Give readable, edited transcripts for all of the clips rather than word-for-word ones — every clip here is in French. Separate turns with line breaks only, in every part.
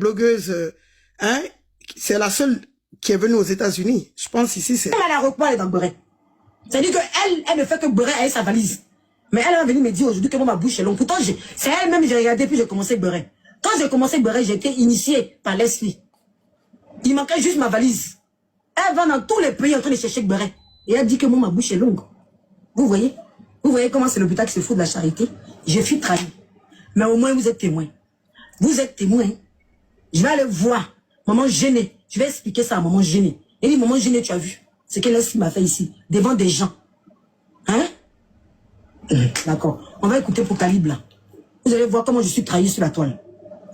blogueuse, hein, c'est la seule qui est venue aux États-Unis. Je pense ici, c'est...
Elle a recours, elle est dans Beurre. C'est-à-dire qu'elle ne fait que Beurre avec sa valise. Mais elle va venir me dire aujourd'hui que moi, ma bouche est longue. Pourtant, c'est elle-même, j'ai regardé, puis j'ai commencé Beurre. Quand j'ai commencé Beurre, j'ai été initiée par Leslie. Il manquait juste ma valise. Elle va dans tous les pays en train de chercher Beurre. Et elle dit que moi, ma bouche est longue. Vous voyez? Vous voyez comment c'est l'hôpital qui se fout de la charité? Je suis trahi. Mais au moins, vous êtes témoin. Vous êtes témoin. Je vais aller voir maman gênée. Je vais expliquer ça à maman gênée. Elle dit, maman gênée, tu as vu ce que Leslie m'a fait ici, devant des gens. Hein? D'accord. On va écouter pour Calibre là. Vous allez voir comment je suis trahi sur la toile.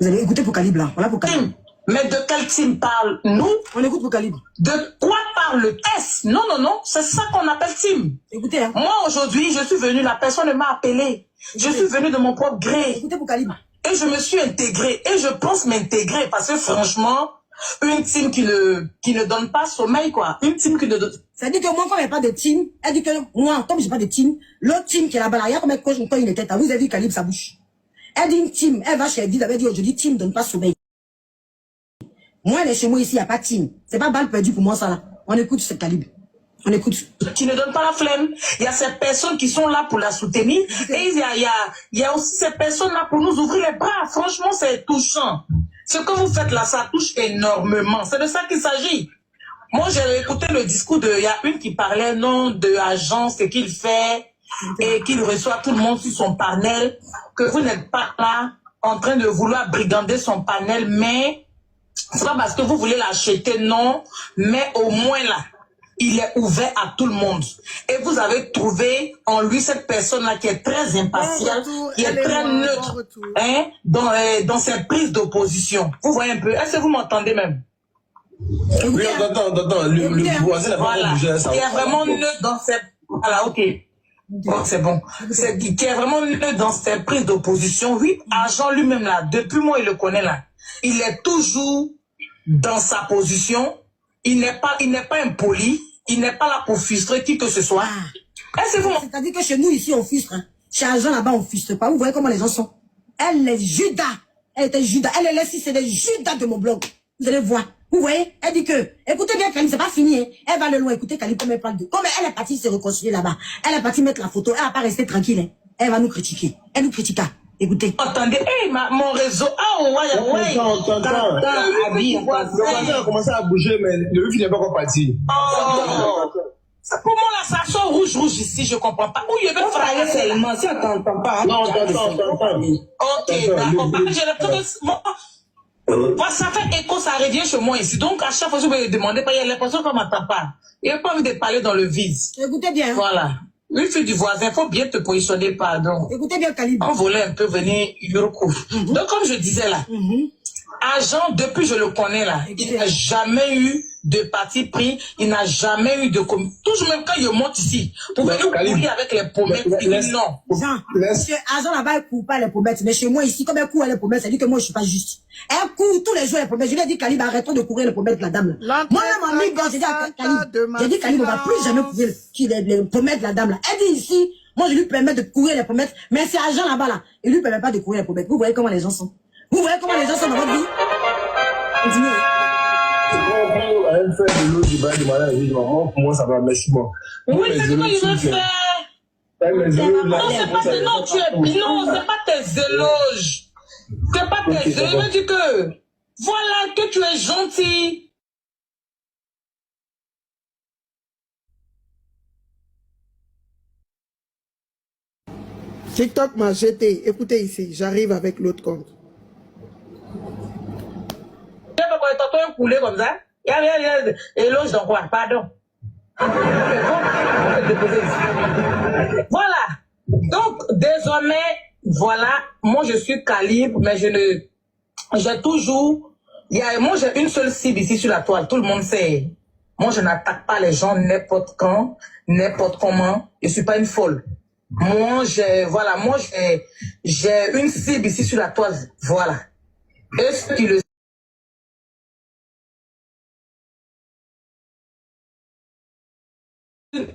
Vous allez écouter pour Calibre là. Voilà pour Calibre.
Mais de quel team parle-nous?
On écoute pour Calibre.
De quoi parle le test? Non, non, non. C'est ça qu'on appelle team.
Écoutez, hein.
Moi, aujourd'hui, je suis venue, la personne ne m'a appelé. Je suis venue de mon propre gré.
Écoutez pour Calibre.
Et je me suis intégrée. Et je pense m'intégrer. Parce que franchement, une team qui ne donne pas sommeil, quoi. Une team qui ne donne...
Ça dit que moi, quand il n'y a pas de team, elle dit que moi, comme je n'ai pas de team, l'autre team qui est là-bas, il y a combien de coachs quand il était là. Vous avez vu Calibre sa bouche. Elle dit une team. Elle va chez Edith, elle dit aujourd'hui, team ne donne pas sommeil. Moi, elle est chez moi ici, il n'y a pas de team. C'est pas balle perdue pour moi, ça là. On écoute ce Calibre. On écoute.
Qui ne donne pas la flemme. Il y a ces personnes qui sont là pour la soutenir. Et il y a aussi ces personnes-là pour nous ouvrir les bras. Franchement, c'est touchant. Ce que vous faites là, ça touche énormément. C'est de ça qu'il s'agit. Moi, j'ai écouté le discours il y a une qui parlait, non, de l'agence, ce qu'il fait, et qu'il reçoit tout le monde sur son panel, que vous n'êtes pas là en train de vouloir brigander son panel, mais c'est pas parce que vous voulez l'acheter, non, mais au moins là, il est ouvert à tout le monde. Et vous avez trouvé en lui cette personne-là qui est très impartiale, qui est très neutre, hein, dans ses prises d'opposition. Vous voyez un peu, est-ce que vous m'entendez même?
Oui, attends, le voisin n'a pas bougé ça.
Qui est vraiment neutre dans ses... Voilà, ok. Bon, c'est bon. Qui est vraiment neutre dans ses prises d'opposition. Oui, Agent lui-même là, depuis moi il le connaît là, il est toujours dans sa position. Il n'est pas impoli. Il n'est pas là pour frustrer qui que ce soit.
C'est-à-dire que chez nous ici on frustre. Hein. Chez Agent là-bas on frustre pas. Vous voyez comment les gens sont. Elle est Judas. Elle était Judas. Elle est là si c'est des Judas de mon blog. Vous allez voir. Vous voyez, elle dit que, écoutez bien Calibre, c'est pas fini, hein. Elle va le loin, écoutez Calibre comme elle parle de... Comme elle est partie se réconcilier là-bas, elle est partie mettre la photo, elle va pas rester tranquille, hein. Elle va nous critiquer. Elle nous critiqua. Écoutez.
Attendez, hey, mon réseau, ouais.
Le voisin a commencé à bouger, mais le vif n'est pas encore parti.
Comment là, ça sort rouge ici, je comprends pas. Où il veut frapper seulement, si on t'entend pas.
Non, t'entends.
Ok, d'accord. J'ai l'impression que... ça fait écho, ça revient chez moi ici. Donc, à chaque fois que je me demande, il y a l'impression qu'on ne m'entend pas. Il n'y a pas envie de parler dans le vide.
Écoutez bien.
Voilà. Une fille du voisin, il faut bien te positionner, pardon.
Écoutez bien, Calibre.
On voulait un peu venir Yuroko. Donc, comme je disais là, Agent, depuis je le connais là, il n'a jamais eu de parti pris, il n'a jamais eu de... Toujours même quand il monte ici, pour venir courir avec les pommettes, il dit non.
Jean, monsieur Agent là-bas, il ne court pas les pommettes, mais chez moi ici, comme elle court les pommettes, ça dit que moi je ne suis pas juste. Elle court tous les jours les pommettes. Je lui ai dit, Calibre, arrêtons de courir les pommettes, la dame là. Moi-même, en ligne, j'ai dit à Calibre, Calibre, on ne va plus jamais courir les pommettes, la dame là. Elle dit ici, moi je lui permets de courir les pommettes, mais c'est Agent là-bas là, il ne lui permet pas de courir les pommettes. Vous voyez comment les gens sont. Vous voyez comment les gens sont dans votre vie. Continuez.
Elle fait de l'eau du bain du malin, pour moi ça va, merci moi.
Oui, c'est ce qu'il veut faire. Non, c'est pas tes non, c'est pas tes éloges. C'est pas tes éloges. Il me dit que, voilà, que tu es gentil.
TikTok m'a jeté. Écoutez ici, j'arrive avec l'autre compte.
Tu peux pas tantôt un poulet comme ça. Il y a éloge dans quoi? Pardon. Voilà. Donc, désormais, voilà, moi je suis Calibre, mais j'ai toujours, moi j'ai une seule cible ici sur la toile, tout le monde sait. Moi je n'attaque pas les gens n'importe quand, n'importe comment, je suis pas une folle. Moi j'ai une cible ici sur la toile, voilà. Et ceux qui le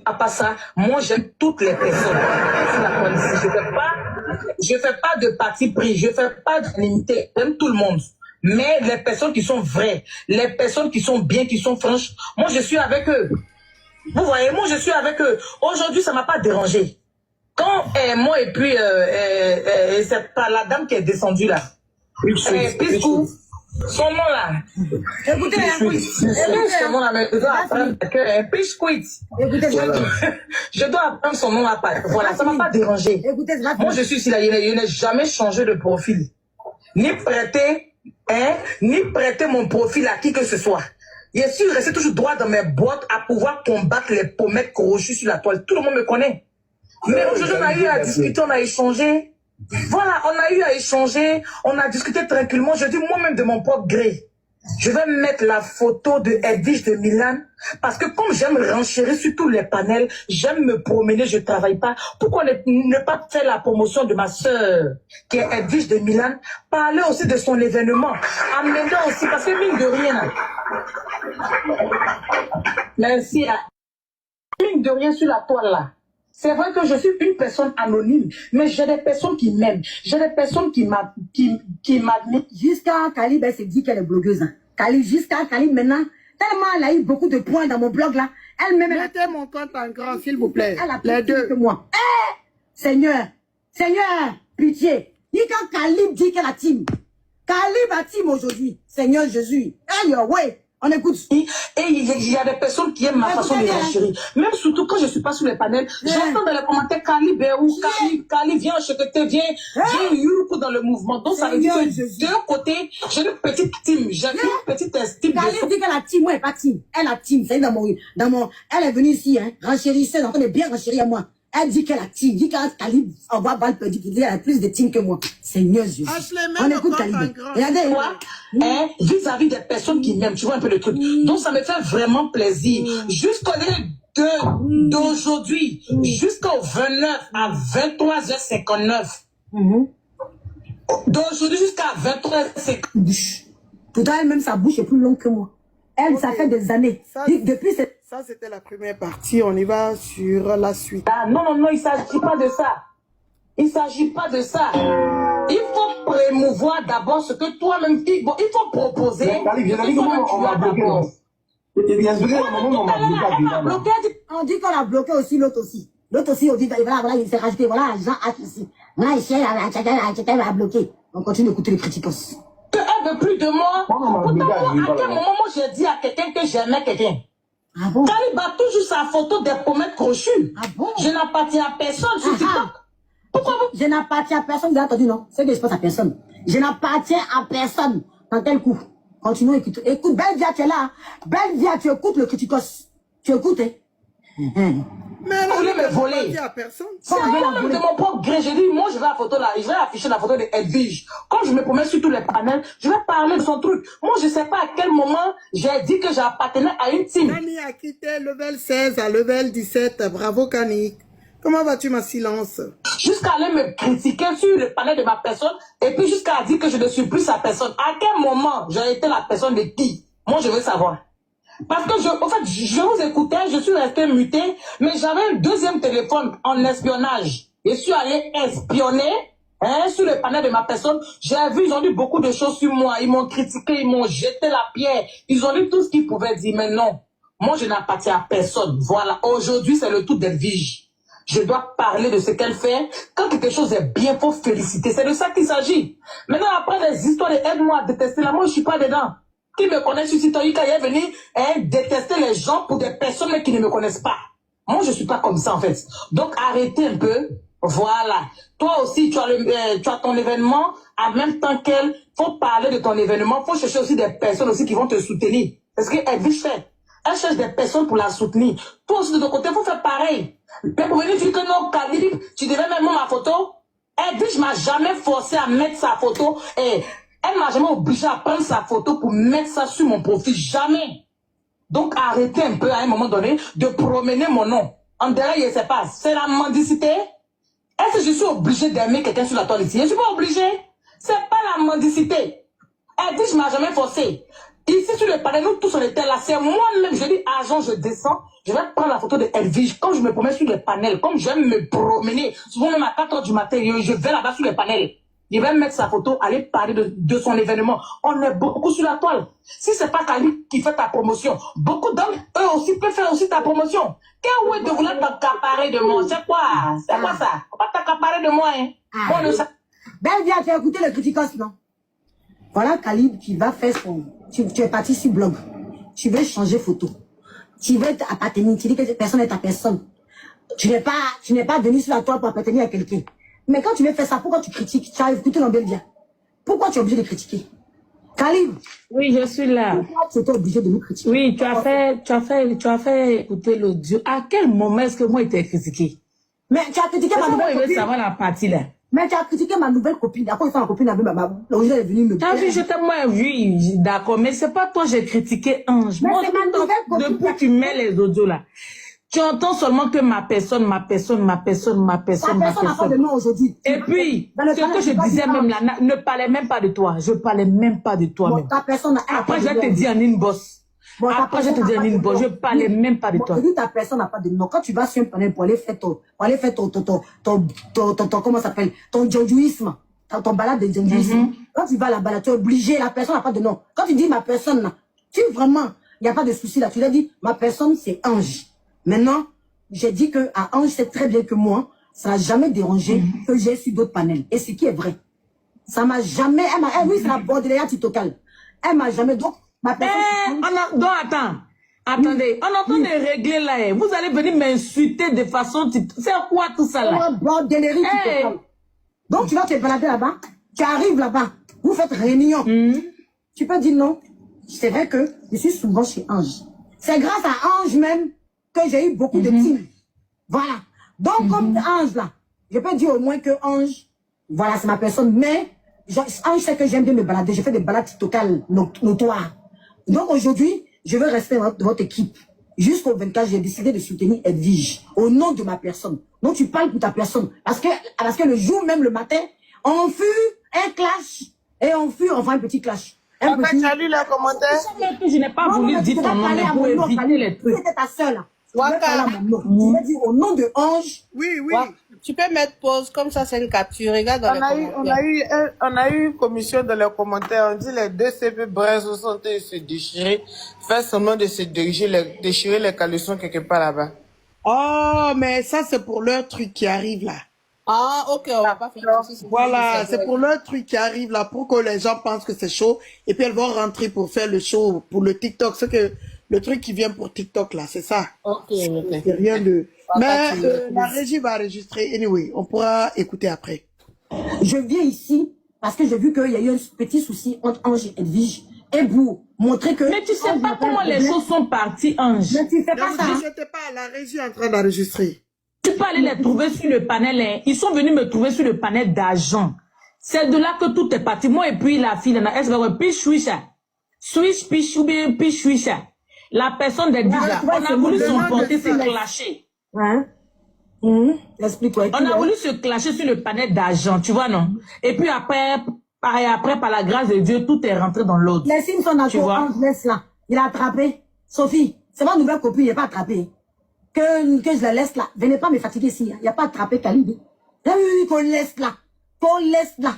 à part ça, moi j'aime toutes les personnes. Je fais pas de parti pris, je fais pas de limité, j'aime tout le monde. Mais les personnes qui sont vraies, les personnes qui sont bien, qui sont franches, moi je suis avec eux. Vous voyez, moi je suis avec eux. Aujourd'hui, ça m'a pas dérangé. Quand moi et puis c'est pas la dame qui est descendue là. Piscou, son nom là.
Écoutez,
Son nom là, mais je dois apprendre que Piscuit. Je dois apprendre son nom à part. Voilà, ça m'a pas dérangé.
Écoutez,
Moi je suis ici là, je n'ai jamais changé de profil. Ni prêter mon profil à qui que ce soit. Je suis resté toujours droit dans mes bottes à pouvoir combattre les pommettes crochues sur la toile. Tout le monde me connaît. Mais aujourd'hui, on a eu à discuter, on a échangé. Voilà, on a eu à échanger, on a discuté tranquillement. Je dis moi-même de mon propre gré. Je vais mettre la photo de Edwige de Milan parce que comme j'aime renchérir sur tous les panels, j'aime me promener, je travaille pas. Pourquoi ne pas faire la promotion de ma sœur qui est Edwige de Milan, parler aussi de son événement, amener aussi parce que mine de rien. Merci. Mine de rien sur la toile là. C'est vrai que je suis une personne anonyme, mais j'ai des personnes qui m'aiment. J'ai des personnes qui m'admirent.
Jusqu'à Calib, elle s'est dit qu'elle est blogueuse. Calib, jusqu'à Calib, maintenant, tellement elle a eu beaucoup de points dans mon blog là, elle-même...
Mettez mon compte en grand, s'il vous plaît.
Elle a
les deux.
que moi. Seigneur, pitié. Dis quand Calib dit qu'elle a team. Calib a team aujourd'hui. Seigneur Jésus. Hey, ouais. On écoute.
Et il y a des personnes qui aiment ma façon de réagir. Même surtout quand je suis pas sur les panels, j'entends dans les commentaires Calib ou Calib, viens, je te viens Youroukou dans le mouvement. Donc ça veut dire que d'un côté, j'ai une petite team, j'ai une petite estime.
Calib dit qu'elle a team, moi, elle pas team. Elle a team. C'est dans mon, elle est venue ici, hein, renchérisseuse, on est bien renchérie à moi. Elle dit qu'elle a team, dit qu'elle Calib, on va balle perdu, pour dire qu'elle a plus de team que moi. Seigneur Jésus.
On
écoute Calib. Regardez.
Quoi? Vis-à-vis des personnes qui m'aiment, tu vois un peu le truc. Donc ça me fait vraiment plaisir. Jusqu'au d'aujourd'hui, jusqu'au 29 à 23h59. D'aujourd'hui jusqu'à 23h59.
Pourtant, elle-même, sa bouche est plus longue que moi. Elle, ça fait des années. Depuis cette...
Ça, c'était la première partie. On y va sur la suite.
Ah, non, il ne s'agit pas de ça. Il ne s'agit pas de ça. Il faut promouvoir d'abord ce que toi-même... Bon, il faut proposer...
On dit qu'on a bloqué aussi l'autre aussi. L'autre aussi, on dit, voilà, il s'est rajouté, voilà, Jean H aussi. Là, il a bloqué. On continue d'écouter les critiquos.
Elle veut plus de moi. Pourtant, à quel moment moi j'ai dit à quelqu'un que j'aimais quelqu'un?
Ah bon?
Calib a toujours sa photo des pommettes crochues.
Ah bon?
Je n'appartiens à personne sur TikTok. Pourquoi vous?
Je n'appartiens à personne, vous avez entendu, non? C'est que je pense à personne. Je n'appartiens à personne. Dans tel coup. Continuons, écoute. Écoute, Belvia, tu es là. Belvia, tu écoutes le criticos. Tu écoutes, hein?
Mais vous voulez me voler? C'est moi-même de mon propre gré. J'ai dit, moi, je vais la photo là. Je vais afficher la photo de Edwige. Quand je me promets sur tous les panels, je vais parler de son truc. Moi, je ne sais pas à quel moment j'ai dit que j'appartenais à une team.
Kani a quitté level 16 à level 17. Bravo, Kani. Comment vas-tu, ma silence?
Jusqu'à aller me critiquer sur le panel de ma personne et puis jusqu'à dire que je ne suis plus sa personne. À quel moment j'ai été la personne de qui? Moi, je veux savoir. Parce que en fait, je vous écoutais, je suis resté muté, mais j'avais un deuxième téléphone en espionnage. Je suis allé espionner sur le panel de ma personne. J'ai vu, ils ont dit beaucoup de choses sur moi. Ils m'ont critiqué, ils m'ont jeté la pierre. Ils ont dit tout ce qu'ils pouvaient dire. Mais non, moi, je n'appartiens à personne. Voilà, aujourd'hui, c'est le tour d'Edwige. Je dois parler de ce qu'elle fait. Quand quelque chose est bien, il faut féliciter. C'est de ça qu'il s'agit. Maintenant, après les histoires de aide-moi à détester la moi, je ne suis pas dedans. Qui me connaît sur site, il est venu détester les gens pour des personnes qui ne me connaissent pas. Moi, je ne suis pas comme ça, en fait. Donc, arrêtez un peu. Voilà. Toi aussi, tu as ton événement. En même temps qu'elle, faut parler de ton événement. Faut chercher aussi des personnes aussi qui vont te soutenir. C'est ce qu'elle fait. Elle cherche des personnes pour la soutenir. Toi aussi, de ton côté, faut faire pareil. Mais pour venir dire que non, Calib, tu devais mettre ma photo. Elle dit, je ne m'ai jamais forcé à mettre sa photo. Et elle m'a jamais obligé à prendre sa photo pour mettre ça sur mon profil. Jamais. Donc, arrêtez un peu à un moment donné de promener mon nom. En derrière, je sais pas. C'est la mendicité. Est-ce que je suis obligé d'aimer quelqu'un sur la toile ici? Je suis pas obligé. C'est pas la mendicité. Elle dit, je m'ai jamais forcé. Ici, sur le panel, nous tous on était là. C'est moi-même, je dis, agent, je descends. Je vais prendre la photo de Edwige. Quand je me promets sur les panels, comme j'aime me promener, souvent même à 4 h du matin, je vais là-bas sur les panels. il va mettre sa photo, aller parler de son événement. On est beaucoup sur la toile. Si c'est pas Khalid qui fait ta promotion, beaucoup d'hommes, eux aussi, peuvent faire aussi ta promotion. Quel ouais de vouloir t'accaparer de moi? C'est quoi? C'est quoi ça? On va t'accaparer de moi, hein? Bon, le...
Ben, viens, tu as écouté le criticos, non? Voilà Khalid qui va faire son... Tu es parti sur blog. Tu veux changer photo. Tu veux appartenir. Tu dis que cette personne est ta personne. Tu n'es pas venu sur la toile pour appartenir à quelqu'un. Mais quand tu veux faire ça, pourquoi tu critiques? Tu as écouté l'embellia. Pourquoi tu es obligé de critiquer? Khalid.
Oui, je suis là.
Pourquoi tu étais obligé de nous critiquer? Oui,
tu as fait écouter l'audio. À quel moment est-ce que moi, été critiqué?
Mais tu as critiqué ma nouvelle copine.
Savoir la partie là.
Mais tu as critiqué ma nouvelle copine. D'accord, il fait ma copine avec l'origine est venue me...
T'as vu, je t'ai moins vu, d'accord, mais c'est pas toi, j'ai critiqué Ange.
Mais
moi,
c'est ma nouvelle copine.
Depuis que tu mets les audios là, tu entends seulement que ma personne.
Ta personne n'a pas de nom aujourd'hui.
Et puis, ce que je disais même là, ne parlait même pas de toi. Je parlais même pas de toi même.
Ta personne
après, je te dis en inbox. Après, je te dis en inbox, je parlais même pas de toi.
Je dis ta personne n'a pas de nom. Quand tu vas sur un panel pour aller faire ton comment ça s'appelle, ton djandjouisme, ton balade de djandjouisme. Quand tu vas là-bas, tu es obligé, la personne n'a pas de nom. Quand tu dis ma personne là, tu vraiment, il n'y a pas de souci là. Tu l'as dit, ma personne c'est Ange. Maintenant, j'ai dit que à Ange, c'est très bien que moi, ça n'a jamais dérangé que j'ai su d'autres panels. Et ce qui est vrai. Ça m'a jamais, oui, c'est la Baudelaire Titocal. Elle m'a jamais, donc, ma personne.
Donc, attendez, on entend de régler là. Vous allez venir m'insulter de façon, c'est quoi tout ça là?
Baudelaire Titocal. Donc, tu vas te balader là-bas, tu arrives là-bas, vous faites réunion. Tu peux dire non. C'est vrai que je suis souvent chez Ange. C'est grâce à Ange même que j'ai eu beaucoup de teams. Voilà. Donc, comme Ange là, je peux dire au moins que Ange, voilà, c'est ma personne. Mais, Ange sait que j'aime bien me balader. Je fais des balades totales notoires. Donc, aujourd'hui, je veux rester dans votre équipe. Jusqu'au 24, j'ai décidé de soutenir Edwige au nom de ma personne. Donc, tu parles pour ta personne. Parce que le jour même, le matin, on fut un clash. Et on fut, enfin, un petit clash.
En fait, tu as lu les commentaires?
Je n'ai pas voulu dire ton nom, mais pour éviter les trucs.
C'était ta soeur là. Tu vas dire au nom de Ange.
Oui, oui.
Ouais. Tu peux mettre pause, comme ça c'est une capture. Regarde dans les commentaires. On a eu une commission dans les commentaires. On dit les deux CP Brest sont en train de se déchirer. Faire semblant de se déchirer les caleçons quelque part là-bas.
Oh, mais ça c'est pour leur truc qui arrive là.
Ah, ok, on va pas faire ça.
Voilà, c'est pour leur truc qui arrive là, pour que les gens pensent que c'est chaud. Et puis elles vont rentrer pour faire le show pour le TikTok. C'est que le truc qui vient pour TikTok là, c'est ça.
Ok.
C'est rien de... Mais la régie va enregistrer. Anyway, on pourra écouter après.
Je viens ici parce que j'ai vu qu'il y a eu un petit souci entre Ange et Edwige. Et pour montrer que...
Mais tu sais pas comment les choses sont parties, Ange.
Mais tu fais pas ça.
Je n'étais pas à la régie en train d'enregistrer.
Tu peux aller les trouver sur le panel. Hein. Ils sont venus me trouver sur le panel d'argent. C'est de là que tout est parti. Moi et puis la fille, elle va dire, pichouicha. Switch, pichoubi, pichouicha. La personne d'Edwige, on a voulu s'emporter, se clasher.
Hein? Explique-toi.
On a voulu se clasher sur le panel d'argent, tu vois, non? Et puis après, par la grâce de Dieu, tout est rentré dans l'autre.
Les signes sont d'accord, Ange laisse là. Il a attrapé. Sophie, c'est ma nouvelle copine, il n'est pas attrapé. Que je la laisse là. Venez pas me fatiguer ici. Il n'y a pas attrapé Khalid. Oui, qu'on laisse là. Qu'on laisse là.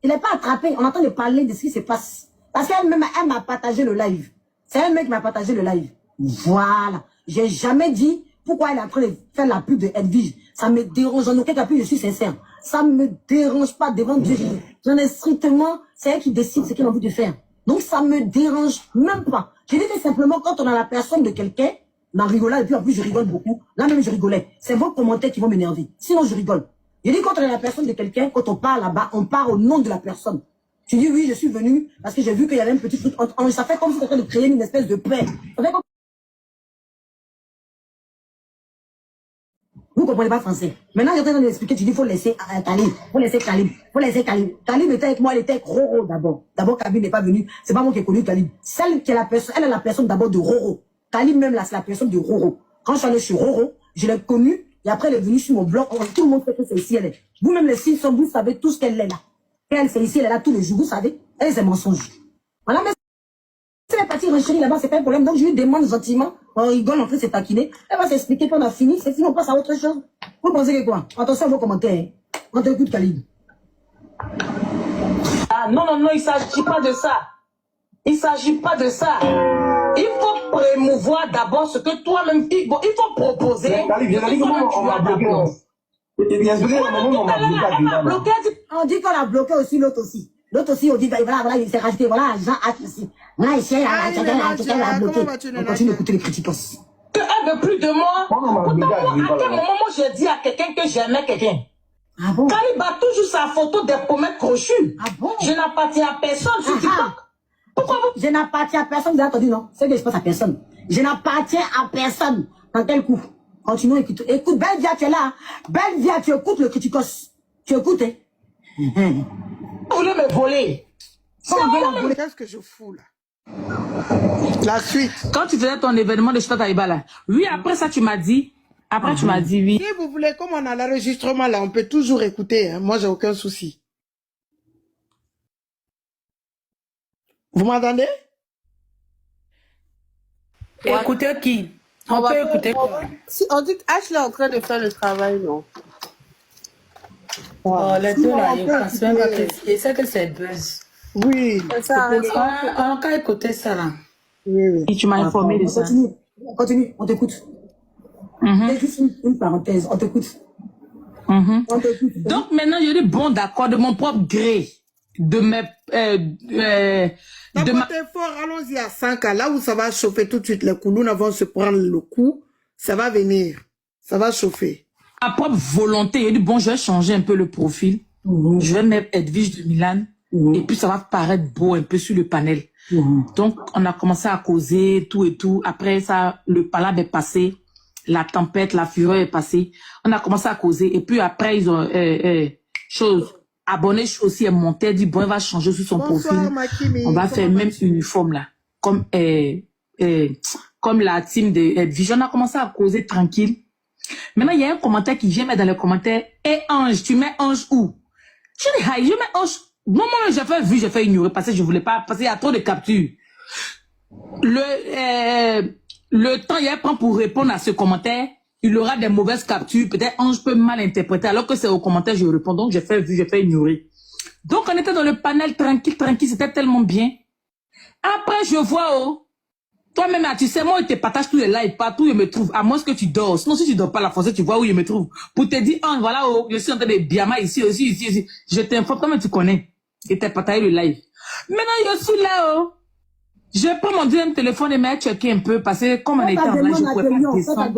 Il n'est pas attrapé. On entend de parler de ce qui se passe. Parce qu'elle-même, elle m'a partagé le live. C'est elle-même qui m'a partagé le live. Voilà. J'ai jamais dit pourquoi elle est en train de faire la pub de Edwige. Ça me dérange. En aucun cas, je suis sincère. Ça me dérange pas devant Dieu. J'en ai strictement, c'est elle qui décide ce qu'elle a envie de faire. Donc ça me dérange même pas. Je dis tout simplement quand on a la personne de quelqu'un, on rigole et puis en plus je rigole beaucoup. Là même je rigolais. C'est vos commentaires qui vont m'énerver. Sinon je rigole. Je dis quand on a la personne de quelqu'un, quand on parle là-bas, on parle au nom de la personne. Tu dis oui, je suis venu parce que j'ai vu qu'il y avait un petit truc entre... Ça fait comme si on était en train de créer une espèce de paix. Ça fait comme... Vous comprenez pas français. Maintenant, j'ai en train d'expliquer, tu dis, faut laisser Khalid. Faut laisser Khalid. Faut laisser Khalid. Khalid était avec moi, elle était avec Roro d'abord. D'abord, Khalid n'est pas venu. C'est pas moi qui ai connu Khalid. Celle qui est la personne, elle est la personne d'abord de Roro. Khalid même là, c'est la personne de Roro. Quand je suis allé sur Roro, je l'ai connue. Et après, elle est venue sur mon blog. Tout le monde sait que c'est ici, elle est. Vous-même, les Simpsons, vous savez tout ce qu'elle est là. Et elle, c'est ici, elle est là tous les jours. Vous savez, elle, c'est mensonge. Voilà, mais si elle est partie renchérir là-bas, c'est pas un problème. Donc, je lui demande gentiment. On rigole, on fait se taquiner. Elle va s'expliquer qu'on a fini. C'est fini, on passe à autre chose. Vous pensez que quoi? Attention à vos commentaires. On t'écoute, Khalid.
Non, non, non, il ne s'agit pas de ça. Il ne s'agit pas de ça. Il faut promouvoir d'abord ce que toi-même... il faut proposer.
On dit qu'on a bloqué aussi l'autre aussi. L'autre aussi, on dit, voilà, il s'est rajouté, voilà, Jean Hack aussi. Là, il s'est bloqué. On continue d'écouter les critiques.
Elle veut plus de moi. Pourtant, moi, à quel moment moi j'ai dit à quelqu'un que j'aimais quelqu'un?
Ah bon?
Kaliba a toujours sa photo des pommettes crochues.
Ah bon?
Je n'appartiens à personne sur TikTok. Pourquoi vous?
Je n'appartiens à personne, vous avez entendu, non? C'est que je pense à personne. Je n'appartiens à personne. Dans quel coup? Continuons, écoute. Écoute, Belvia, tu es là. Belvia, tu écoutes le criticos. Tu écoutes, hein?
Vous voulez me voler?
Qu'est-ce que je fous là? La suite.
Quand tu faisais ton événement de Chita Taïba là, oui, après ça, tu m'as dit. Après, tu m'as dit oui.
Si vous voulez, comme on a l'enregistrement là, on peut toujours écouter. Hein. Moi, j'ai aucun souci. Vous m'entendez?
Écoutez qui? On peut écouter.
Si on dit qu'Ashley est en train de faire le travail, non?
Oh, les deux là, je pense même pas que c'est buzz.
Oui.
C'est ça.
On peut écouter ça là.
Oui.
Et tu m'as informé de ça.
Continue, on t'écoute. C'est juste une parenthèse, on t'écoute. On t'écoute.
Donc maintenant, je dis bon d'accord de mon propre gré. De mes...
de fort, allons-y à 5 ans. Là où ça va chauffer tout de suite, les coulous vont se prendre le coup. Ça va venir. Ça va chauffer.
Ma propre volonté, je dis bon, je vais changer un peu le profil. Je vais mettre Edwige de Milan. Et puis ça va paraître beau un peu sur le panel. Donc on a commencé à causer tout et tout. Après ça, le palabre est passé. La tempête, la fureur est passée. On a commencé à causer. Et puis après, ils ont... Abonné aussi est monté, elle dit bon, elle va changer sur son profil. On va faire même uniforme là. Comme la team de Edwige. On a commencé à causer tranquille. Maintenant, il y a un commentaire qui vient mettre dans les commentaires. Et Ange, tu mets Ange où? Je dis, hi, je mets Ange. Bon, moi, j'ai fait vu, j'ai fait ignorer parce que je voulais pas, parce qu'il y a trop de captures. Le temps, il prend pour répondre à ce commentaire. Il aura des mauvaises captures. Peut-être Ange peut mal interpréter. Alors que c'est au commentaire, je réponds. Donc, j'ai fait vu, j'ai fait ignorer. Donc, on était dans le panel tranquille. C'était tellement bien. Après, je vois, toi-même, tu sais, moi, je te partage tous les lives partout où je me trouve. À moins que tu dors. Sinon, si tu dors pas la française, tu vois où je me trouve. Pour te dire, voilà, je suis en train de Biama ici, ici. Je t'informe, toi-même, tu connais. Et t'as partagé le live. Maintenant, je suis là, je prends mon deuxième téléphone et me checker un peu parce que comme on était en live, je ne pouvais pas descendre.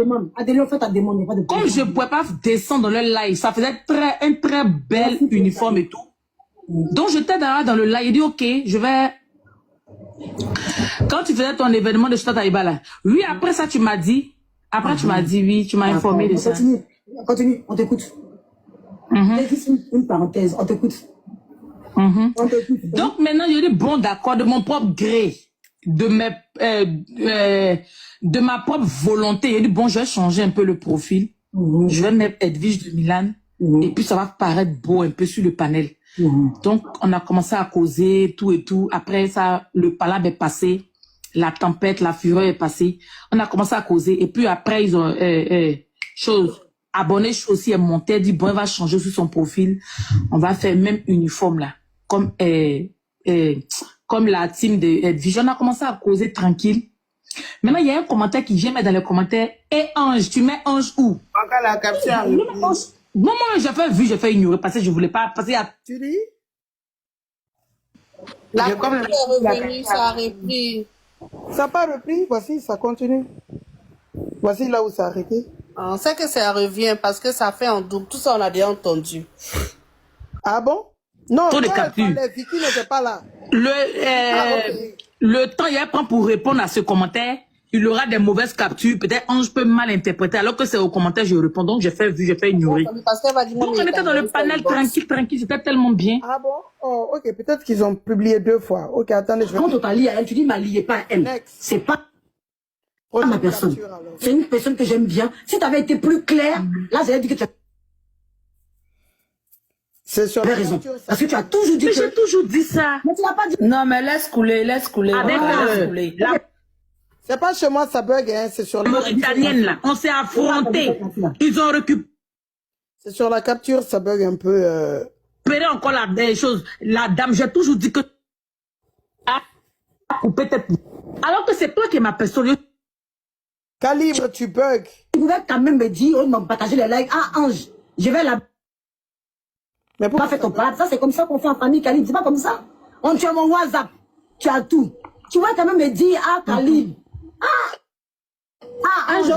Comme je ne pouvais pas descendre dans le live, ça faisait un très bel uniforme et tout. Donc j'étais dans le live, il dit ok, je vais... Quand tu faisais ton événement de Chita Taïba là, oui, après ça tu m'as dit, tu m'as dit oui, tu m'as informé de ça.
Continue, on t'écoute. C'est juste une parenthèse, on t'écoute.
Donc maintenant je dis bon d'accord de mon propre gré. De ma propre volonté, je dis bon, je vais changer un peu le profil. Je vais mettre Edwige de Milan. Et puis ça va paraître beau un peu sur le panel. Donc on a commencé à causer tout et tout. Après ça, le palabre est passé. La tempête, la fureur est passée. On a commencé à causer. Et puis après, ils ont Abonné aussi est monté. Elle dit bon, elle va changer sur son profil. On va faire même uniforme là. Comme la team de Edwige. On a commencé à causer tranquille. Maintenant, il y a un commentaire qui vient mettre dans les commentaires. Et Ange, tu mets Ange où?
Encore la capture.
Non, moi, j'ai fait vu, j'ai fait ignorer parce que je voulais pas. Parce qu'il y a...
Tu dis?
La capture est revenue, ça a repris.
Ça n'a pas repris, voici, ça continue. Voici là où ça a arrêté.
On sait que ça revient parce que ça fait en double. Tout ça, on a déjà entendu.
Ah bon? Non,
Trop de captures.
Vicky n'était pas là.
Le temps il prend pour répondre à ce commentaire, il aura des mauvaises captures. Peut-être Ange peut mal interpréter. Alors que c'est au commentaire, je réponds. Donc, j'ai fait vu, j'ai fait ignorer. Donc, on était dans le panel tranquille. C'était tellement bien.
Ah bon? Oh, ok. Peut-être qu'ils ont publié 2 fois. Ok, attendez, je vais...
Quand on t'a lié à elle, tu dis ma liée, pas à elle. C'est pas ma personne. C'est une personne que j'aime bien. Si tu avais été plus clair, là, j'allais dire que tu as...
C'est sur
la raison. Parce que tu as toujours dit
mais j'ai toujours dit ça.
Mais tu n'as pas dit...
Non, mais laisse couler, laisse couler.
C'est pas chez moi, ça bug, hein. C'est sur la
Mauritanienne, là. On s'est affrontés. Ils ont récupéré.
C'est sur la capture, ça bug un peu.
récupérer encore la chose. La dame, j'ai toujours dit que couper tête. Alors que c'est toi qui es ma personne.
Calibre, tu bugs.
Tu pouvais quand même me dire, on m'a partagé les likes. Ah, Ange, je vais la...
Mais pourquoi
pas fait ton plat. Ça, c'est comme ça qu'on fait en famille, Calibre. C'est pas comme ça. On tue mon WhatsApp. Tu as tout. Tu vas quand même me dire, ah, Calibre.
Ange,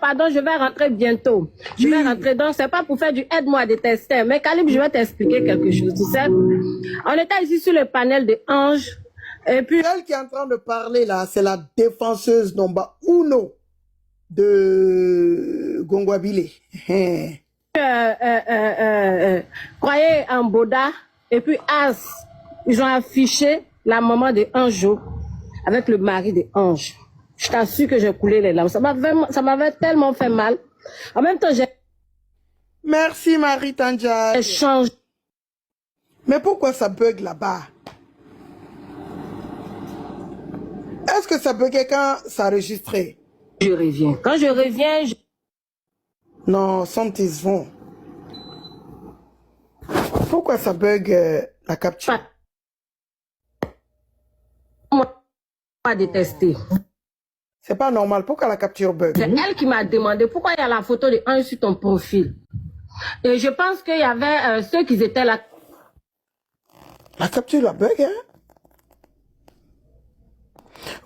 pardon, je vais rentrer bientôt. Je vais rentrer, donc c'est pas pour faire du aide-moi à détester. Mais Calibre, je vais t'expliquer quelque chose, tu sais. On était ici sur le panel de Ange. Et puis...
Celle qui est en train de parler là, c'est la défenseuse number uno de Gongwabile.
Croyez en Boda. Et puis As, ils ont affiché la maman de Anjo avec le mari de Ange. Je t'assure que j'ai coulé les larmes. Ça m'avait tellement fait mal. En même temps, j'ai...
Merci Marie Tanja.
changé.
Mais pourquoi ça bug là-bas? Est-ce que ça buguait quand ça enregistrait?
Je reviens. Quand je reviens,
Non, something wrong. Pourquoi ça bug la capture?
Moi, pas détester.
C'est pas normal. Pourquoi la capture bug?
C'est elle qui m'a demandé pourquoi il y a la photo de Ange sur ton profil. Et je pense qu'il y avait ceux qui étaient là.
La capture la bug, hein?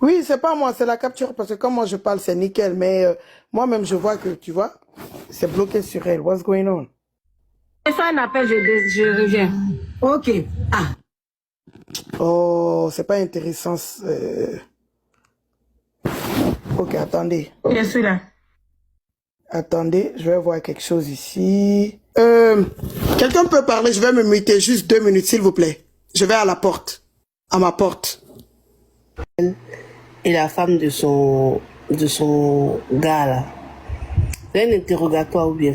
Oui, c'est pas moi, c'est la capture, parce que comme moi je parle, c'est nickel, mais moi-même je vois que, tu vois, c'est bloqué sur elle. What's going on?
Et ça, un appel, je reviens.
Ok. Ah.
Oh, c'est pas intéressant. Ok, attendez.
Je suis là.
Attendez, je vais voir quelque chose ici. Quelqu'un peut parler, je vais me muter juste 2 minutes, s'il vous plaît. Je vais à la porte, à ma porte.
Et la femme de son gars là. C'est un interrogatoire ou bien?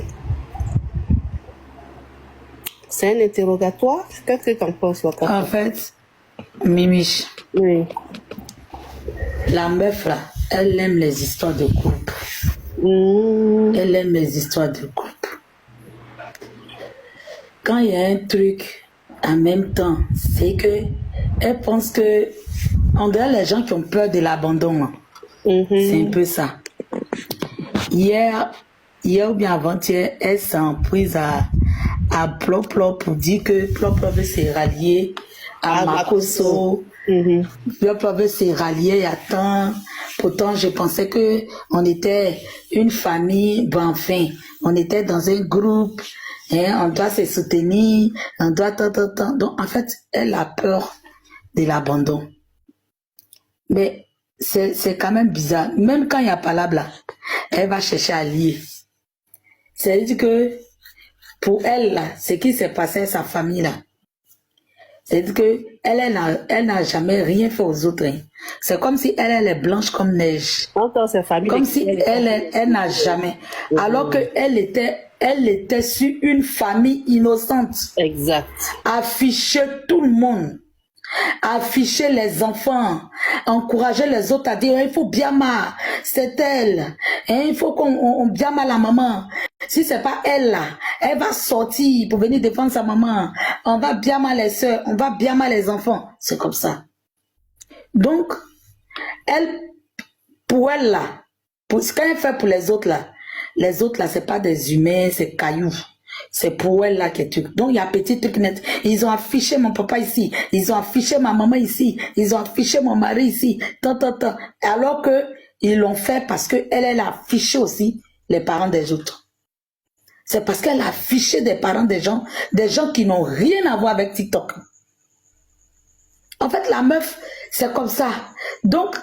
C'est un interrogatoire? Qu'est-ce que tu en penses, Waka?
En fait, Mimiche,
Oui.
la meuf là, elle aime les histoires de couple. Elle aime les histoires de couple. Quand il y a un truc en même temps, c'est que elle pense que on dirait les gens qui ont peur de l'abandon. C'est un peu ça. Hier ou bien avant-hier, elle s'en prise à Plop Plop pour dire que Plop Plop veut se rallier à Makoso. Plop Plop veut se rallier à temps. Pourtant, je pensais que on était une famille, bon, enfin, on était dans un groupe, hein, on doit se soutenir, on doit tant. Donc, en fait, elle a peur de l'abandon. Mais c'est quand même bizarre. Même quand il y a palabre là, elle va chercher à lier. C'est-à-dire que pour elle là, ce qui s'est passé à sa famille là, c'est-à-dire que elle n'a jamais rien fait aux autres. Hein. C'est comme si elle est blanche comme neige. Comme si elle n'a jamais. Alors qu'elle était sur une famille innocente.
Exact.
Afficher tout le monde. Afficher les enfants, encourager les autres à dire il faut bien ma, c'est elle, hein, il faut qu'on bien ma la maman. Si c'est pas elle là, elle va sortir pour venir défendre sa maman. On va bien mal les soeurs, on va bien mal les enfants. C'est comme ça. Donc, elle, pour elle là, pour ce qu'elle fait pour les autres là, c'est pas des humains, c'est cailloux. C'est pour elle là qui est truc. Donc il y a petit truc net. Ils ont affiché mon papa ici. Ils ont affiché ma maman ici. Ils ont affiché mon mari ici. Alors que ils l'ont fait parce que elle a affiché aussi les parents des autres. C'est parce qu'elle a affiché des parents des gens qui n'ont rien à voir avec TikTok. En fait, la meuf, c'est comme ça. Donc,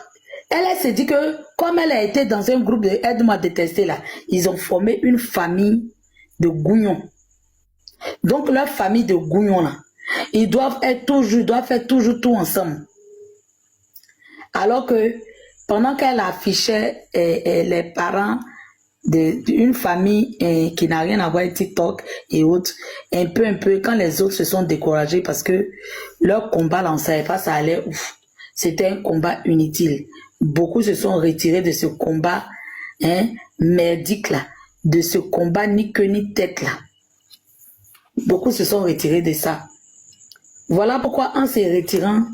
elle s'est dit que comme elle a été dans un groupe de aide-moi à détester là, ils ont formé une famille de gougnons. Donc leur famille de gougnons là, ils doivent faire toujours tout ensemble. Alors que pendant qu'elle affichait les parents d'une famille qui n'a rien à voir avec TikTok et autres, un peu, quand les autres se sont découragés parce que leur combat là, on ne savait pas ça allait ouf. C'était un combat inutile. Beaucoup se sont retirés de ce combat merdique là, de ce combat ni queue ni tête là. Beaucoup se sont retirés de ça. Voilà pourquoi en se retirant,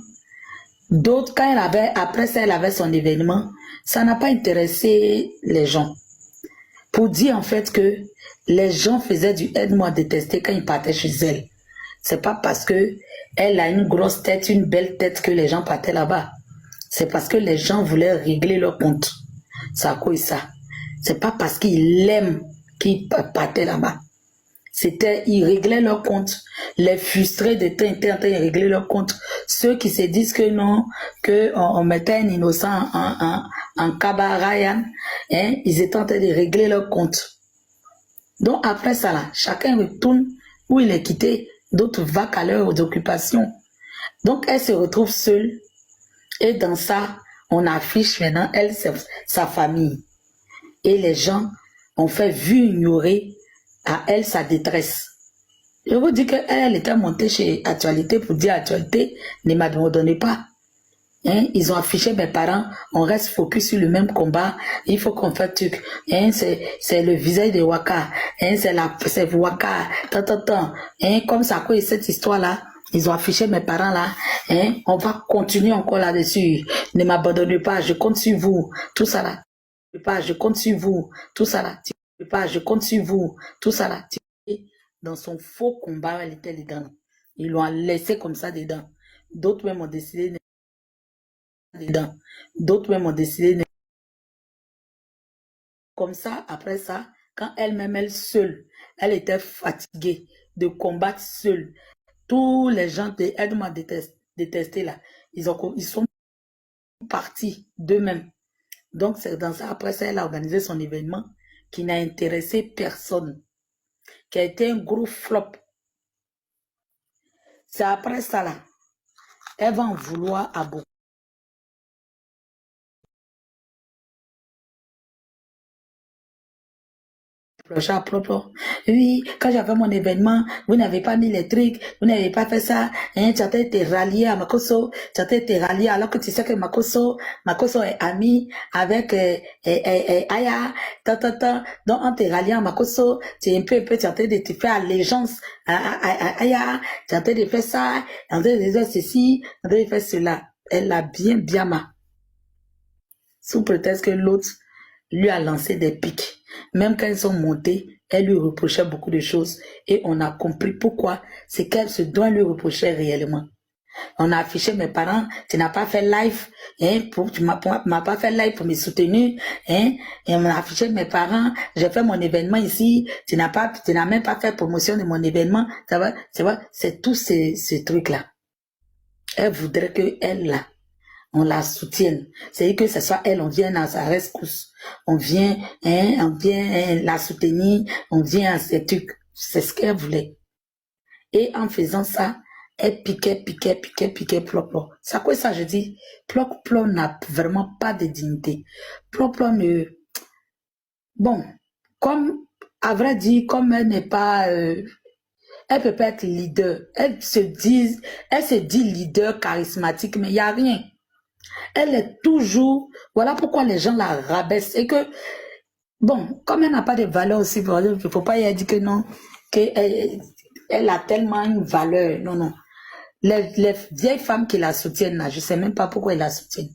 d'autres, quand après ça, elle avait son événement, ça n'a pas intéressé les gens. Pour dire en fait que les gens faisaient du aide-moi détester quand ils partaient chez elle. C'est pas parce que elle a une grosse tête, une belle tête que les gens partaient là-bas. C'est parce que les gens voulaient régler leur compte. C'est à quoi ça? C'est pas parce qu'ils l'aiment qu'ils partaient là-bas. C'était, ils réglaient leur compte. Les frustrés étaient en train de régler leur compte. Ceux qui se disent que non, qu'on mettait un innocent en cabarayan, hein, ils étaient en train de régler leur compte. Donc après ça, là, chacun retourne où il est quitté, d'autres vaquent à leurs occupations. Donc elle se retrouve seule. Et dans ça, on affiche maintenant, elle, sa famille. Et les gens ont fait vu ignorer à elle sa détresse. Je vous dis qu'elle était montée chez Actualité pour dire Actualité, ne m'abandonnez pas. Hein? Ils ont affiché mes parents, on reste focus sur le même combat, il faut qu'on fasse truc. Hein? C'est le visage de Waka, hein? c'est Waka, hein? Comme ça, quoi, cette histoire-là, ils ont affiché mes parents là, hein? On va continuer encore là-dessus. Ne m'abandonnez pas, je compte sur vous, tout ça là. Je compte sur vous, tout ça là. Je compte sur vous, tout ça là. Dans son faux combat, elle était dedans. Ils l'ont laissé comme ça dedans. D'autres même ont décidé dedans. D'autres même ont décidé comme ça. Après ça, quand elle-même, elle seule, elle était fatiguée de combattre seule. Tous les gens de aide-moi détester là, ils sont partis d'eux-mêmes. Donc c'est dans ça, après ça, elle a organisé son événement qui n'a intéressé personne, qui a été un gros flop. C'est après ça là, elle va en vouloir à beaucoup. Oui, quand j'avais mon événement, vous n'avez pas mis les trucs, vous n'avez pas fait ça, hein, tu as été rallié à Makosso, tu as été rallié alors que tu sais que Makosso est ami avec Aya, donc on t'est rallié à Makosso, tu es un peu, tu as été de te faire allégeance à Aya, tu as été de faire ça, tu as été de faire ceci, tu as été de faire cela. Elle l'a bien mal. Sous prétexte que l'autre lui a lancé des pics. Même quand ils sont montés, elle lui reprochait beaucoup de choses. Et on a compris pourquoi. C'est qu'elle se doit lui reprocher réellement. On a affiché mes parents, tu n'as pas fait live, hein, tu m'as pas fait live pour me soutenir, hein, et on a affiché mes parents, j'ai fait mon événement ici, tu n'as même pas fait promotion de mon événement, ça va, c'est tous ces trucs-là. Elle voudrait que elle, là, on la soutienne. C'est que ce soit elle, on vient à sa rescousse. On vient la soutenir, on vient à ces trucs. C'est ce qu'elle voulait. Et en faisant ça, elle piquait, plop. C'est quoi ça, je dis? Plop n'a vraiment pas de dignité. Plop ne... Bon, comme, à vrai dire, comme elle n'est pas... elle peut pas être leader. Elle se dit leader charismatique, mais il n'y a rien. Elle est toujours... Voilà pourquoi les gens la rabaissent. Et que, bon, comme elle n'a pas de valeur aussi, il ne faut pas y dire que non, qu'elle a tellement une valeur. Non. Les vieilles femmes qui la soutiennent, là, je ne sais même pas pourquoi elles la soutiennent.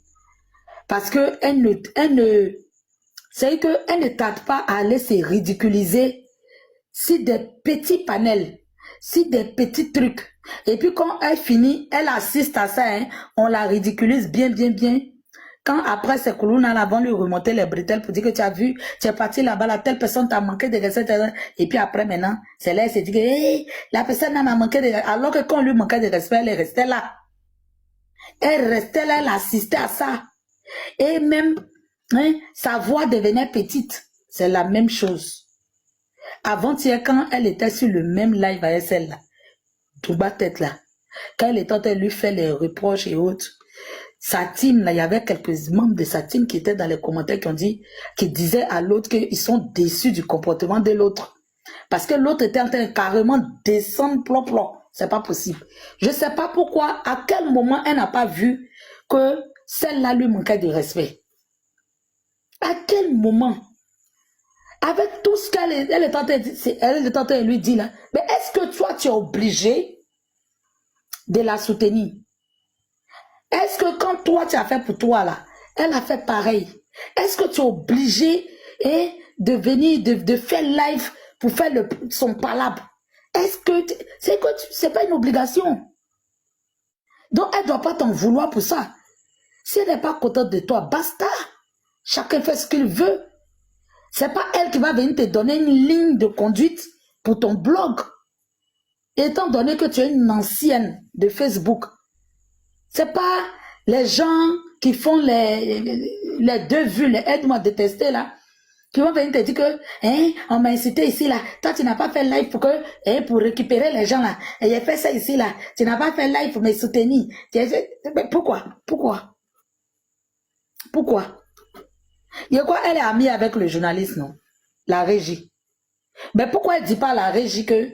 Parce qu'elle ne tarde pas à aller se ridiculiser si des petits panels, si des petits trucs. Et puis quand elle finit, elle assiste à ça, hein, on la ridiculise bien. Quand après ces colonnes là vont lui remonter les bretelles pour dire que tu as vu, tu es parti là-bas, là, telle personne t'a manqué de respect. Et puis après maintenant, c'est là, elle se dit que hey, la personne m'a manqué de respect. Alors que quand on lui manquait de respect, elle restait là. Elle restait là, elle assistait à ça. Et même, hein, sa voix devenait petite. C'est la même chose. Avant-hier, quand elle était sur le même live avec celle-là, tout bas tête là, quand elle était en train de lui faire les reproches et autres, sa team, là, il y avait quelques membres de sa team qui étaient dans les commentaires qui disaient à l'autre qu'ils sont déçus du comportement de l'autre. Parce que l'autre était en train de carrément descendre plop. C'est pas possible. Je sais pas pourquoi, à quel moment elle n'a pas vu que celle-là lui manquait de respect. À quel moment? Avec tout ce qu'elle est en train de lui dire là, mais est-ce que toi, tu es obligé de la soutenir? Est-ce que quand toi, tu as fait pour toi là, elle a fait pareil? Est-ce que tu es obligé de venir, de faire live pour faire son palabre? Est-ce que c'est pas une obligation? Donc, elle ne doit pas t'en vouloir pour ça. Si elle n'est pas contente de toi, basta. Chacun fait ce qu'il veut. C'est pas elle qui va venir te donner une ligne de conduite pour ton blog. Étant donné que tu es une ancienne de Facebook, c'est pas les gens qui font les 2 vues, les aide-moi détester là, qui vont venir te dire que, on m'a incité ici là, toi tu n'as pas fait live pour récupérer les gens là, et j'ai fait ça ici là, tu n'as pas fait live pour me soutenir. Mais pourquoi? Il y a quoi? Elle est amie avec le journaliste, non? La régie. Mais pourquoi elle ne dit pas à la régie que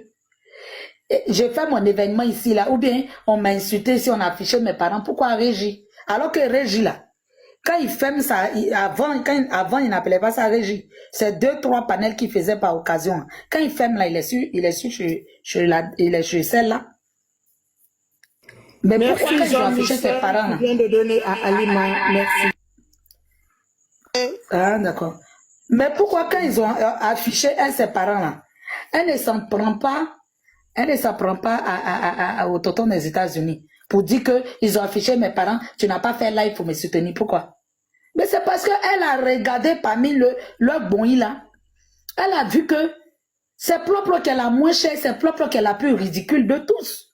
j'ai fait mon événement ici, là, ou bien on m'a insulté si on a affiché mes parents? Pourquoi régie? Alors que régie, là, quand il ferme ça, avant il n'appelait pas ça régie. C'est 2-3 panels qu'il faisait par occasion. Quand il ferme là, il est su chez celle-là. Mais
Merci,
pourquoi quand ils ont affiché ses parents là?
Je viens de donner à Alima. Merci.
Ah, d'accord. Mais pourquoi quand ils ont affiché ses parents là, elle ne s'en prend pas au tonton des États-Unis pour dire qu'ils ont affiché mes parents, tu n'as pas fait live pour me soutenir. Pourquoi? Mais c'est parce qu'elle a regardé parmi leur bon là. Elle a vu que c'est propre qu'elle a moins cher, c'est propre qu'elle a plus ridicule de tous.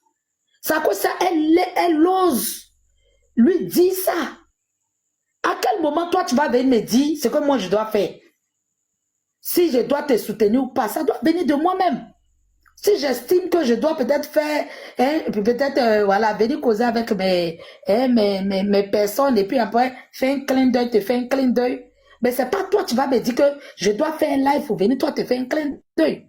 C'est à cause de ça, elle ose lui dire ça. À quel moment toi tu vas venir me dire ce que moi je dois faire? Si je dois te soutenir ou pas, ça doit venir de moi-même. Si j'estime que je dois peut-être faire, voilà, venir causer avec mes personnes et puis après faire un clin d'œil, te faire un clin d'œil. Mais c'est pas toi, tu vas me dire que je dois faire un live pour venir, toi te faire un clin d'œil.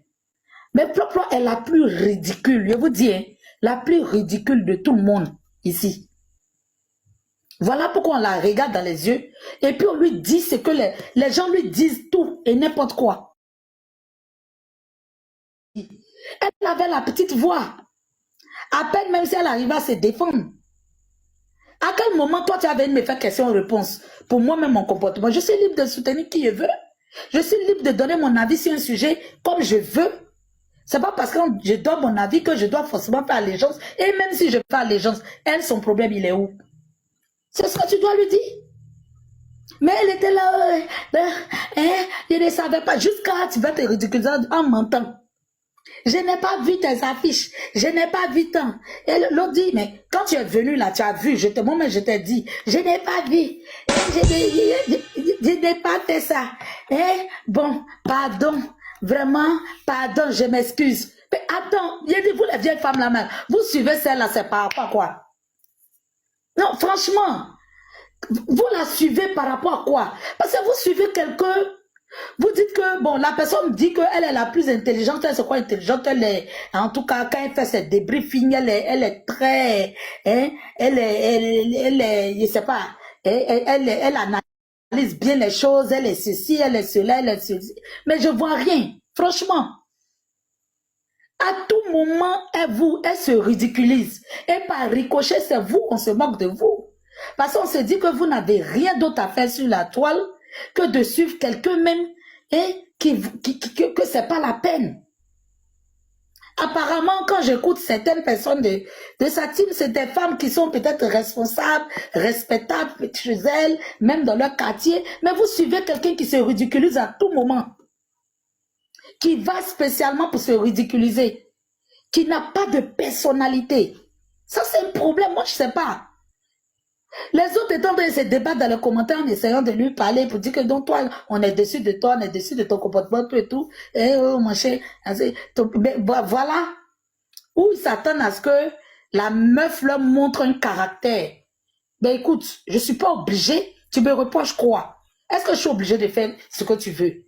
Mais propre est la plus ridicule, je vous dis, hein, la plus ridicule de tout le monde ici. Voilà pourquoi on la regarde dans les yeux et puis on lui dit ce que les gens lui disent tout et n'importe quoi. Elle avait la petite voix. À peine même si elle arrivait à se défendre. À quel moment toi tu avais me faire question-réponse pour moi-même mon comportement? Je suis libre de soutenir qui je veux. Je suis libre de donner mon avis sur un sujet comme je veux. C'est pas parce que je donne mon avis que je dois forcément faire allégeance. Et même si je fais allégeance, elle, son problème, il est où? C'est ce que tu dois lui dire. Mais elle était là, je ne savais pas. Jusqu'à tu vas te ridiculiser en mentant. Je n'ai pas vu tes affiches. Je n'ai pas vu tant. Et l'autre dit, mais quand tu es venu là, tu as vu. Moi-même, je t'ai dit, je n'ai pas vu. Je n'ai pas fait ça. Bon, pardon. Vraiment, pardon, je m'excuse. Mais attends, j'ai dit, vous les vieilles femmes là-même, vous suivez celle-là, c'est par rapport à quoi? Non, franchement, vous la suivez par rapport à quoi? Parce que vous suivez quelqu'un, vous dites que, bon, la personne dit qu'elle est la plus intelligente, elle c'est quoi intelligente, elle est, en tout cas, quand elle fait ses débriefings, elle est très, elle est, je sais pas, elle analyse bien les choses, elle est ceci, elle est cela, elle est ceci, mais je vois rien, franchement. À tout moment, elle se ridiculise. Et par ricochet, c'est vous, on se moque de vous. Parce qu'on se dit que vous n'avez rien d'autre à faire sur la toile que de suivre quelqu'un même et que c'est pas la peine. Apparemment, quand j'écoute certaines personnes de sa team, c'est des femmes qui sont peut-être responsables, respectables chez elles, même dans leur quartier. Mais vous suivez quelqu'un qui se ridiculise à tout moment. Qui va spécialement pour se ridiculiser, qui n'a pas de personnalité. Ça, c'est un problème, moi, je ne sais pas. Les autres étant dans ces débats dans les commentaires en essayant de lui parler pour dire que donc toi, on est dessus de toi, on est dessus de ton comportement, tout et tout. Et mon cher, voilà où ils s'attendent à ce que la meuf leur montre un caractère. Ben écoute, je ne suis pas obligée, tu me reproches quoi? Est-ce que je suis obligée de faire ce que tu veux?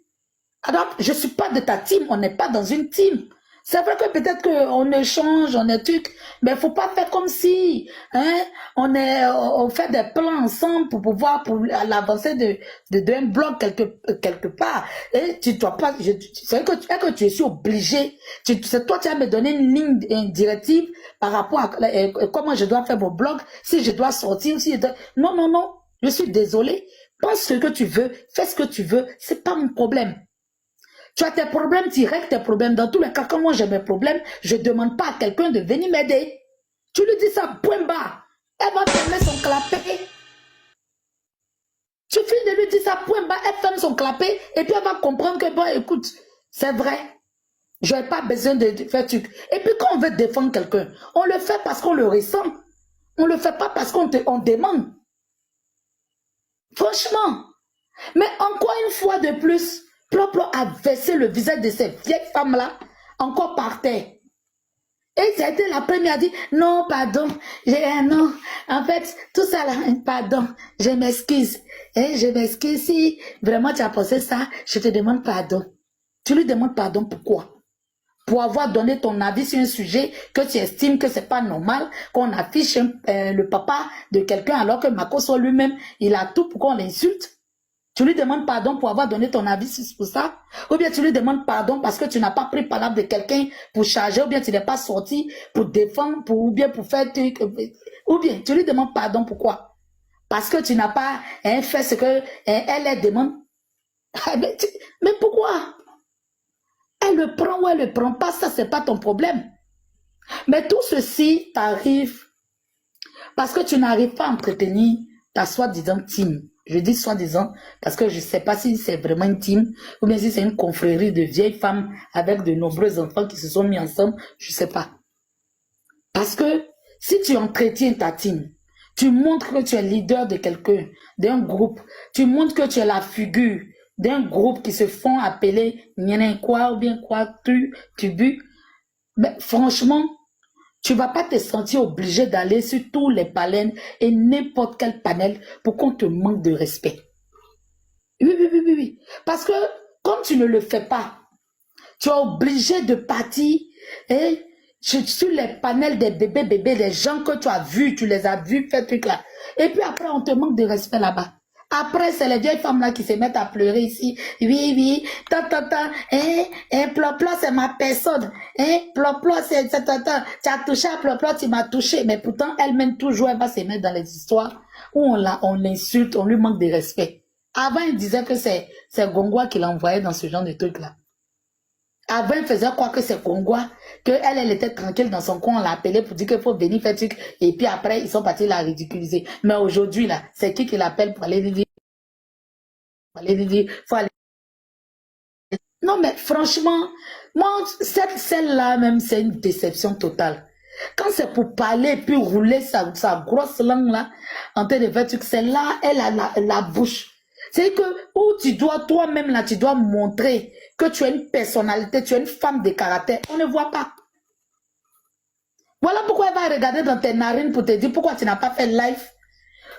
Alors, je ne suis pas de ta team, on n'est pas dans une team. C'est vrai que peut-être qu'on échange, on est truc, mais il ne faut pas faire comme si hein, on fait des plans ensemble pour pouvoir pour l'avancée d'un bloc quelque part. Et tu dois pas, c'est vrai que tu es obligé, c'est toi qui vas me donner une ligne directive par rapport à comment je dois faire mon blog, si je dois sortir, si je dois... Non, non, non, je suis désolé. Pense ce que tu veux, fais ce que tu veux, c'est pas mon problème. Tu as tes problèmes, tu règles tes problèmes. Dans tous les cas, quand moi j'ai mes problèmes, je ne demande pas à quelqu'un de venir m'aider. Tu lui dis ça, point bas. Elle va fermer son clapet. Tu finis de lui dire ça, point bas, elle ferme son clapet et puis elle va comprendre que, bon, écoute, c'est vrai. Je n'ai pas besoin de faire truc. Et puis quand on veut défendre quelqu'un, on le fait parce qu'on le ressent. On ne le fait pas parce qu'on demande. Franchement. Mais encore une fois de plus, Ploplo a versé le visage de ces vieilles femmes-là encore par terre. Et ça a été la première à dire, non, pardon, non, en fait, tout ça là, pardon, je m'excuse. Et je m'excuse si vraiment tu as pensé ça, je te demande pardon. Tu lui demandes pardon pourquoi? Pour avoir donné ton avis sur un sujet que tu estimes que c'est pas normal, qu'on affiche le papa de quelqu'un alors que Makosso lui-même, il a tout pour qu'on l'insulte. Tu lui demandes pardon pour avoir donné ton avis sur ça? Ou bien tu lui demandes pardon parce que tu n'as pas pris parole de quelqu'un pour charger, ou bien tu n'es pas sorti pour défendre, ou bien pour faire... Ou bien tu lui demandes pardon pourquoi? Parce que tu n'as pas fait ce que elle demande. Mais pourquoi? Elle le prend ou elle le prend pas, ça c'est pas ton problème. Mais tout ceci t'arrive parce que tu n'arrives pas à entretenir ta soi-disant team. Je dis soi-disant parce que je ne sais pas si c'est vraiment une team ou bien si c'est une confrérie de vieilles femmes avec de nombreux enfants qui se sont mis ensemble, je ne sais pas. Parce que si tu entretiens ta team, tu montres que tu es leader de quelqu'un, d'un groupe, tu montres que tu es la figure d'un groupe qui se font appeler quoi ou bien quoi, tu bu, mais franchement, tu ne vas pas te sentir obligé d'aller sur tous les panels et n'importe quel panel pour qu'on te manque de respect. Oui. Parce que comme tu ne le fais pas, tu es obligé de partir sur les panels des bébés, des gens que tu as vus, tu les as vus faire truc là. Et puis après, on te manque de respect là-bas. Après, c'est les vieilles femmes là qui se mettent à pleurer ici. Oui, Ploplo, c'est ma personne. Ploplo, c'est tu as touché à Ploplo, tu m'as touché. Mais pourtant, elle-même toujours, elle va se mettre dans les histoires où on l'insulte, on lui manque de respect. Avant, il disait que c'est Gongwa qui l'envoyait dans ce genre de truc là. Avant, il faisait croire que c'est Gongwa, qu'elle était tranquille dans son coin, on l'a appelé pour dire qu'il faut venir faire truc, et puis après, ils sont partis la ridiculiser. Mais aujourd'hui, là, c'est qui l'appelle pour aller dire, faut aller... Non, mais franchement, moi, celle-là même, c'est une déception totale. Quand c'est pour parler, puis rouler sa grosse langue, là, en train de faire truc, celle-là, elle a la bouche. C'est que, où tu dois, toi-même, là, tu dois montrer que tu as une personnalité, tu es une femme de caractère. On ne voit pas. Voilà pourquoi elle va regarder dans tes narines pour te dire pourquoi tu n'as pas fait live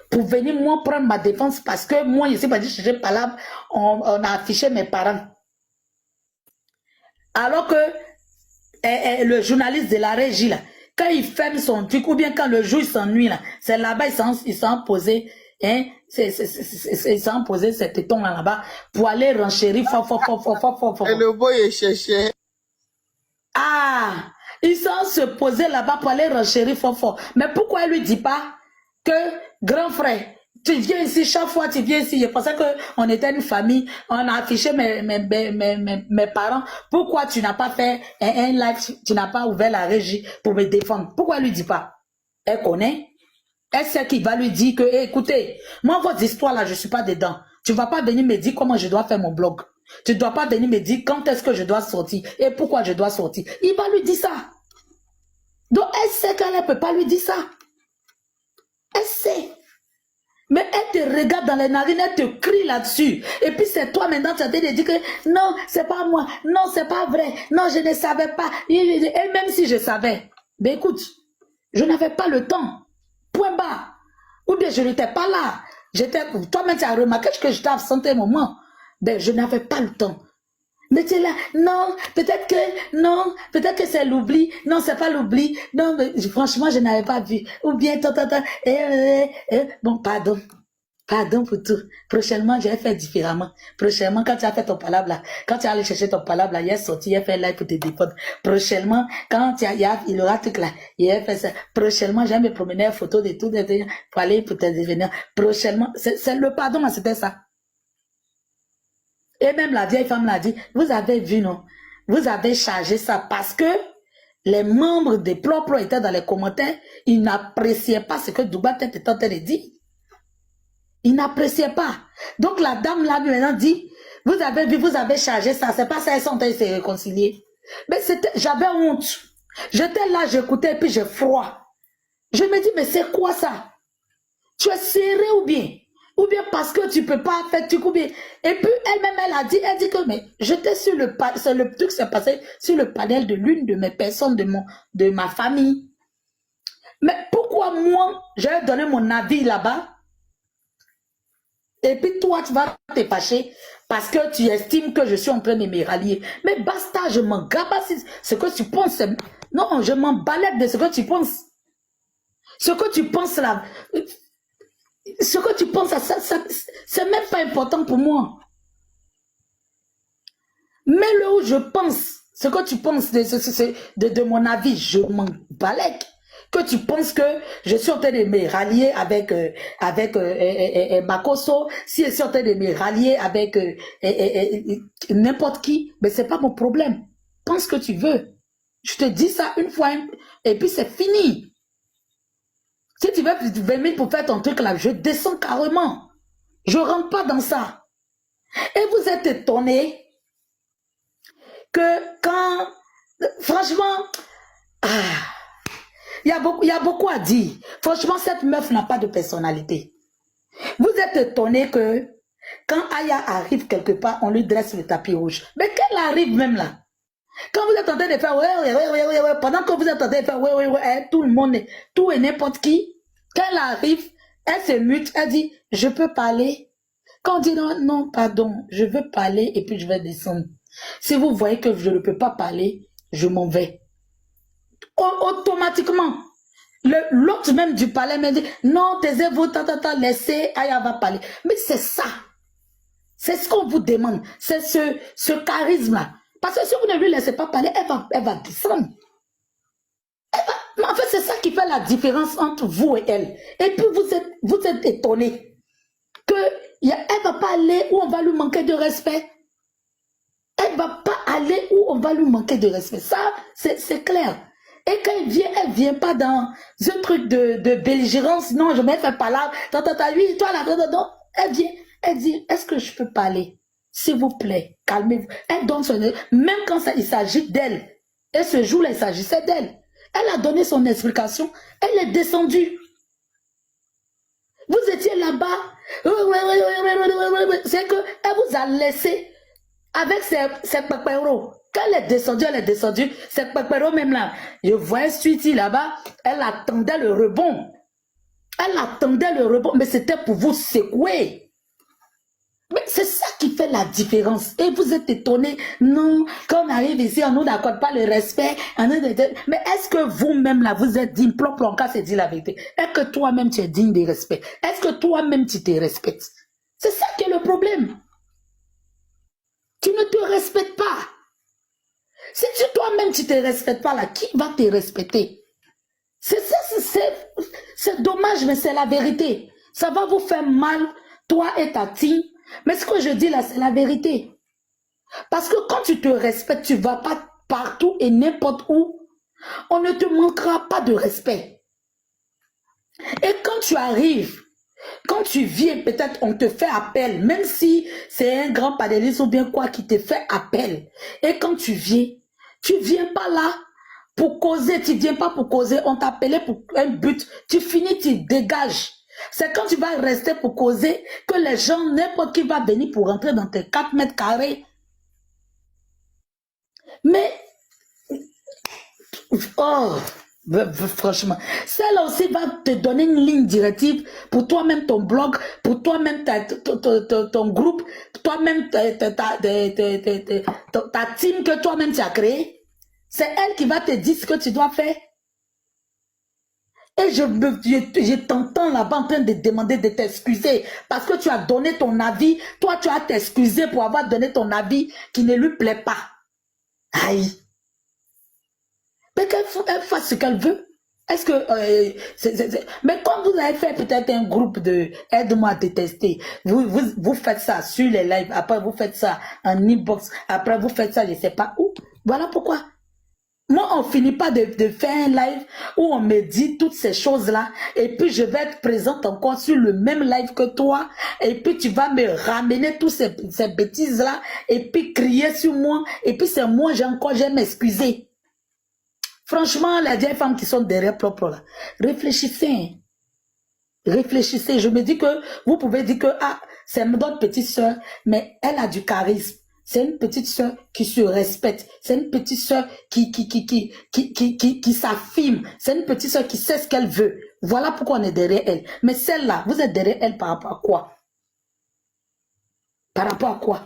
pour venir, moi, prendre ma défense parce que moi, je ne sais pas, je n'ai pas là, on a affiché mes parents. Alors que le journaliste de la régie, là, quand il ferme son truc, ou bien quand le jour il s'ennuie, là, c'est là-bas, il s'en posé, il s'en posé ces tétons là-bas pour aller renchérir fort.
Et le boy est cherché.
Ah, ils sont se poser là-bas pour aller renchérir fort. Mais pourquoi elle lui dit pas que, grand frère, tu viens ici, chaque fois tu viens ici, je pensais qu'on était une famille, on a affiché mes parents, pourquoi tu n'as pas fait un live, tu n'as pas ouvert la régie pour me défendre? Pourquoi elle lui dit pas? Elle connaît, elle sait qu'il va lui dire que, écoutez, moi votre histoire là, je suis pas dedans, tu vas pas venir me dire comment je dois faire mon blog, tu dois pas venir me dire quand est-ce que je dois sortir et pourquoi je dois sortir, il va lui dire ça. Donc elle sait qu'elle ne peut pas lui dire ça, elle sait. Mais elle te regarde dans les narines, elle te crie là-dessus. Et puis c'est toi maintenant, tu as dit que non, c'est pas moi, non, c'est pas vrai, non, je ne savais pas. Et même si je savais, ben écoute, je n'avais pas le temps. Point bas. Ou bien je n'étais pas là. Toi-même, tu as remarqué que j'étais absente un moment. Ben je n'avais pas le temps. Mais tu es là, non, peut-être que c'est l'oubli. Non, c'est pas l'oubli. Non, mais franchement, je n'avais pas vu. Ou bien, bon, pardon. Pardon pour tout. Prochainement, je vais faire différemment. Prochainement, quand tu as fait ton palabre là, quand tu es allé chercher ton palabre là, il est sorti, il a fait live pour te défendre. Prochainement, quand il aura tout là, il a fait ça. Prochainement, je vais me promener en photo de tout, pour aller pour te devenir. Prochainement, c'est le pardon, c'était ça. Et même la vieille femme l'a dit, vous avez vu, non? Vous avez chargé ça parce que les membres des propres étaient dans les commentaires, ils n'appréciaient pas ce que Douba était en train de dire. Ils n'appréciaient pas. Donc la dame là maintenant dit, vous avez vu, vous avez chargé ça, c'est pas ça, ils sont en train de se réconcilier. Mais j'avais honte. J'étais là, j'écoutais et puis j'ai froid. Je me dis, mais c'est quoi ça? Tu es serré ou bien? Ou bien parce que tu peux pas faire tu bien. Et puis elle-même, elle dit que, mais j'étais sur le truc s'est passé sur le panel de l'une de mes personnes de ma famille. Mais pourquoi moi, j'ai donné mon avis là-bas? Et puis toi, tu vas te fâcher parce que tu estimes que je suis en train de me rallier. Mais basta, je m'en gabasse. Ce que tu penses, non, je m'en balade de ce que tu penses. Ce que tu penses là, ce que tu penses, c'est même pas important pour moi. Mais le où je pense, ce que tu penses de mon avis, je m'en balèque. Que tu penses que je suis en train de me rallier avec Makoso, si je suis en train de me rallier avec n'importe qui, mais c'est pas mon problème. Pense que tu veux. Je te dis ça une fois et puis c'est fini. Si tu veux venir pour faire ton truc là, je descends carrément. Je rentre pas dans ça. Et vous êtes étonnés que quand, franchement, il y a beaucoup à dire. Franchement, cette meuf n'a pas de personnalité. Vous êtes étonnés que quand Aya arrive quelque part, on lui dresse le tapis rouge. Mais qu'elle arrive même là. Quand vous êtes en train de faire ouais, pendant que vous êtes en train de faire ouais, tout le monde, tout et n'importe qui, quand elle arrive, elle se mute, elle dit, je peux parler. Quand on dit non, pardon, je veux parler et puis je vais descendre. Si vous voyez que je ne peux pas parler, je m'en vais. Automatiquement, l'autre même du palais me dit, non, taisez-vous, laissez, Aya va parler. Mais c'est ça. C'est ce qu'on vous demande. C'est ce charisme-là. Parce que si vous ne lui laissez pas parler, elle va descendre. En fait, c'est ça qui fait la différence entre vous et elle. Et puis, vous êtes étonnés qu'elle ne va pas aller où on va lui manquer de respect. Elle ne va pas aller où on va lui manquer de respect. Ça, c'est clair. Et quand elle vient pas dans un truc de belligérance. Non, je ne me fais pas là. Oui, toi là, non. Elle vient, elle dit, est-ce que je peux parler? S'il vous plaît, calmez-vous. Elle donne son... Même quand il s'agit d'elle. Et ce jour-là, il s'agissait d'elle. Elle a donné son explication. Elle est descendue. Vous étiez là-bas. C'est qu'elle vous a laissé avec ses pépéros. Quand elle est descendue. Ses pépéros même là. Je voyais Sweetie là-bas. Elle attendait le rebond. Mais c'était pour vous secouer. Mais c'est ça qui fait la différence. Et vous êtes étonnés. Non, quand on arrive ici, on ne nous accorde pas le respect. Mais est-ce que vous-même, là, vous êtes digne? Plonca, c'est dit la vérité. Est-ce que toi-même, tu es digne de respect? Est-ce que toi-même, tu te respectes? C'est ça qui est le problème. Tu ne te respectes pas. Si toi-même, tu ne te respectes pas, là, qui va te respecter? C'est dommage, mais c'est la vérité. Ça va vous faire mal, toi et ta team. Mais ce que je dis là, c'est la vérité. Parce que quand tu te respectes, tu ne vas pas partout et n'importe où. On ne te manquera pas de respect. Et quand tu arrives, quand tu viens, peut-être on te fait appel, même si c'est un grand panéliste ou bien quoi qui te fait appel. Et quand tu viens pas là pour causer, tu viens pas pour causer, on t'appelait pour un but, tu finis, tu dégages. C'est quand tu vas rester pour causer que les gens, n'importe qui va venir pour rentrer dans tes 4 mètres carrés. Mais, oh, Franchement, celle-là aussi va te donner une ligne directive pour toi-même ton blog, pour toi-même ton groupe, toi-même ta team que toi-même tu as créé. C'est elle qui va te dire ce que tu dois faire. Et je t'entends là-bas en train de demander de t'excuser parce que tu as donné ton avis. Toi, tu as t'excusé pour avoir donné ton avis qui ne lui plaît pas. Aïe. Mais qu'elle fasse ce qu'elle veut. Est-ce que... Mais quand vous avez fait peut-être un groupe de aide-moi à détester, vous faites ça sur les lives, après vous faites ça en inbox, après vous faites ça je ne sais pas où. Voilà pourquoi. Moi, on finit pas de faire un live où on me dit toutes ces choses-là et puis je vais être présente encore sur le même live que toi et puis tu vas me ramener toutes ces bêtises-là et puis crier sur moi et puis c'est moi, j'ai m'excuser. Franchement, les vieilles femmes qui sont derrière propre là, réfléchissez. Hein. Réfléchissez. Je me dis que vous pouvez dire que ah, c'est notre petite soeur, mais elle a du charisme. C'est une petite soeur qui se respecte. C'est une petite soeur qui s'affirme. C'est une petite soeur qui sait ce qu'elle veut. Voilà pourquoi on est derrière elle. Mais celle-là, vous êtes derrière elle par rapport à quoi? Par rapport à quoi?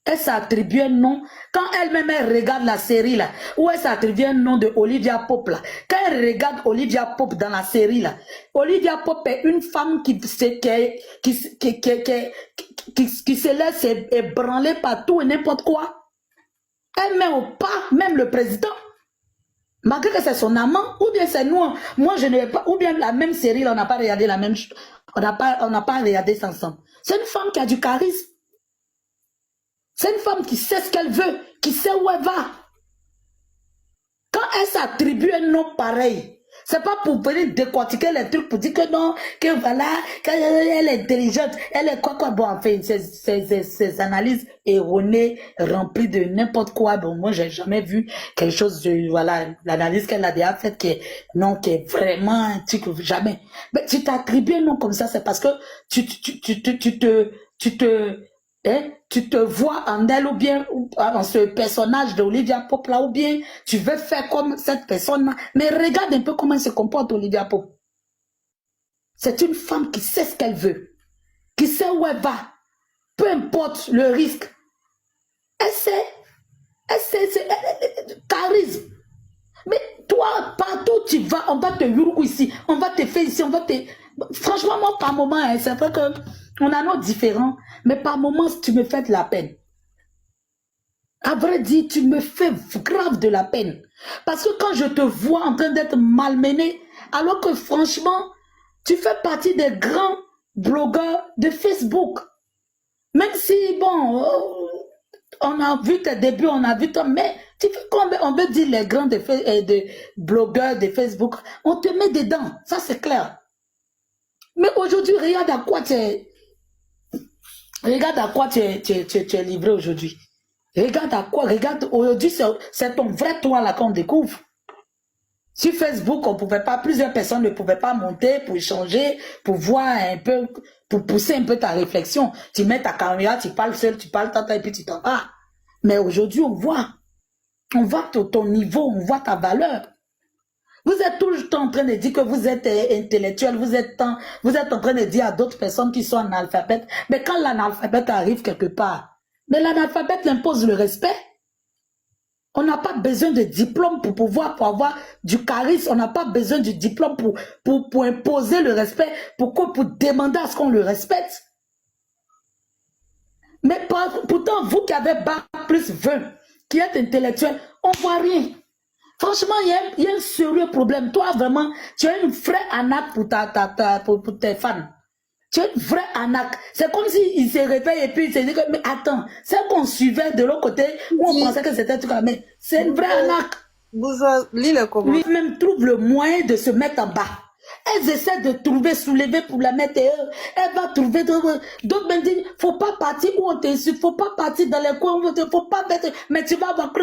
Elle s'attribue un nom. Quand elle-même elle regarde la série là, où elle s'attribue un nom de Olivia Pope là. Quand elle regarde Olivia Pope dans la série là, Olivia Pope est une femme qui se laisse ébranler par tout et n'importe quoi. Elle met au pas même le président. Malgré que c'est son amant, ou bien c'est nous. Moi je ne vais pas, ou bien la même série là, on n'a pas regardé la même chose. On n'a pas regardé ça ensemble. C'est une femme qui a du charisme. C'est une femme qui sait ce qu'elle veut, qui sait où elle va. Quand elle s'attribue un nom pareil, c'est pas pour venir décortiquer les trucs, pour dire que non, que voilà, qu'elle est intelligente, elle est quoi. Bon, enfin, ces analyses erronées, remplies de n'importe quoi. Bon, moi, j'ai jamais vu quelque chose de, voilà, l'analyse qu'elle a déjà faite, qui est vraiment un truc, jamais. Mais tu t'attribues un nom comme ça, c'est parce que tu te vois en elle ou bien en ce personnage d'Olivia Pope là, ou bien tu veux faire comme cette personne-là. Mais regarde un peu comment elle se comporte, Olivia Pope. C'est une femme qui sait ce qu'elle veut, qui sait où elle va, peu importe le risque. Elle sait, charisme. Mais toi, partout où tu vas, on va te yurou ici, on va te faire ici, on va te... Franchement, moi, par moment, hein, c'est vrai que on a nos différents, mais par moments, tu me fais de la peine. À vrai dire, tu me fais grave de la peine. Parce que quand je te vois en train d'être malmené, alors que franchement, tu fais partie des grands blogueurs de Facebook. Même si, bon, on a vu tes débuts, on a vu toi, mais tu fais combien, on veut dire les grands de blogueurs de Facebook, on te met dedans, ça c'est clair. Mais aujourd'hui, regarde à quoi tu es... Regarde à quoi tu es livré aujourd'hui. Regarde à quoi, regarde, aujourd'hui, c'est ton vrai toi là qu'on découvre. Sur Facebook, on pouvait pas, plusieurs personnes ne pouvaient pas monter pour échanger, pour voir un peu, pour pousser un peu ta réflexion. Tu mets ta caméra, tu parles seul, tu parles tant et puis tu t'en vas. Mais aujourd'hui, on voit ton niveau, on voit ta valeur. Vous êtes tout le temps en train de dire que vous êtes intellectuel, vous êtes en train de dire à d'autres personnes qui sont analphabètes. Mais quand l'analphabète arrive quelque part, mais l'analphabète impose le respect. On n'a pas besoin de diplôme pour avoir du charisme. On n'a pas besoin du diplôme pour imposer le respect, pour demander à ce qu'on le respecte. Mais pourtant, vous qui avez bac plus 20, qui êtes intellectuel, on ne voit rien. Franchement, il y a un sérieux problème. Toi, vraiment, tu as une vraie arnaque pour tes fans. Tu as une vraie arnaque. C'est comme s'ils se réveillent et puis ils se disent que, mais attends, c'est qu'on suivait de l'autre côté où on pensait que c'était un truc là, mais c'est une vraie arnaque.
Lis le commentaire.
Lui-même trouve le moyen de se mettre en bas. Elles essaient de soulever pour la mettre et elle va trouver d'autres me disent, faut pas partir où on t'insulte, faut pas partir dans les coins, faut pas mettre, mais tu vas voir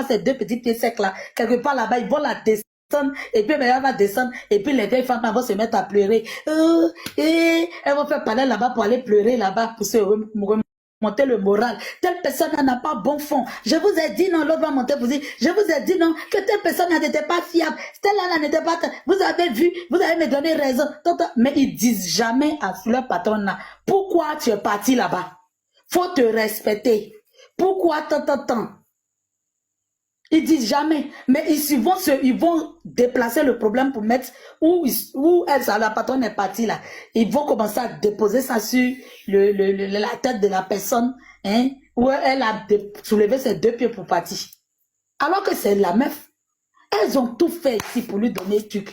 ces deux petits pieds secs là, quelque part là-bas, ils vont la descendre, et puis elle va descendre, et puis les vieilles femmes vont se mettre à pleurer, et elles vont faire parler là-bas pour aller pleurer là-bas, pour se monter le moral. Telle personne n'a pas bon fond. Je vous ai dit non, l'autre va monter vous dire, je vous ai dit non, que telle personne n'était pas fiable. Telle-là n'était pas... Vous avez vu, vous avez me donné raison. Mais ils disent jamais à leur patron, pourquoi tu es parti là-bas? Faut te respecter. Pourquoi tant? Ils disent jamais, mais ils vont déplacer le problème pour mettre où la patronne est partie là. Ils vont commencer à déposer ça sur la tête de la personne, hein, où elle a soulevé ses 2 pieds pour partir. Alors que c'est la meuf. Elles ont tout fait ici pour lui donner le truc.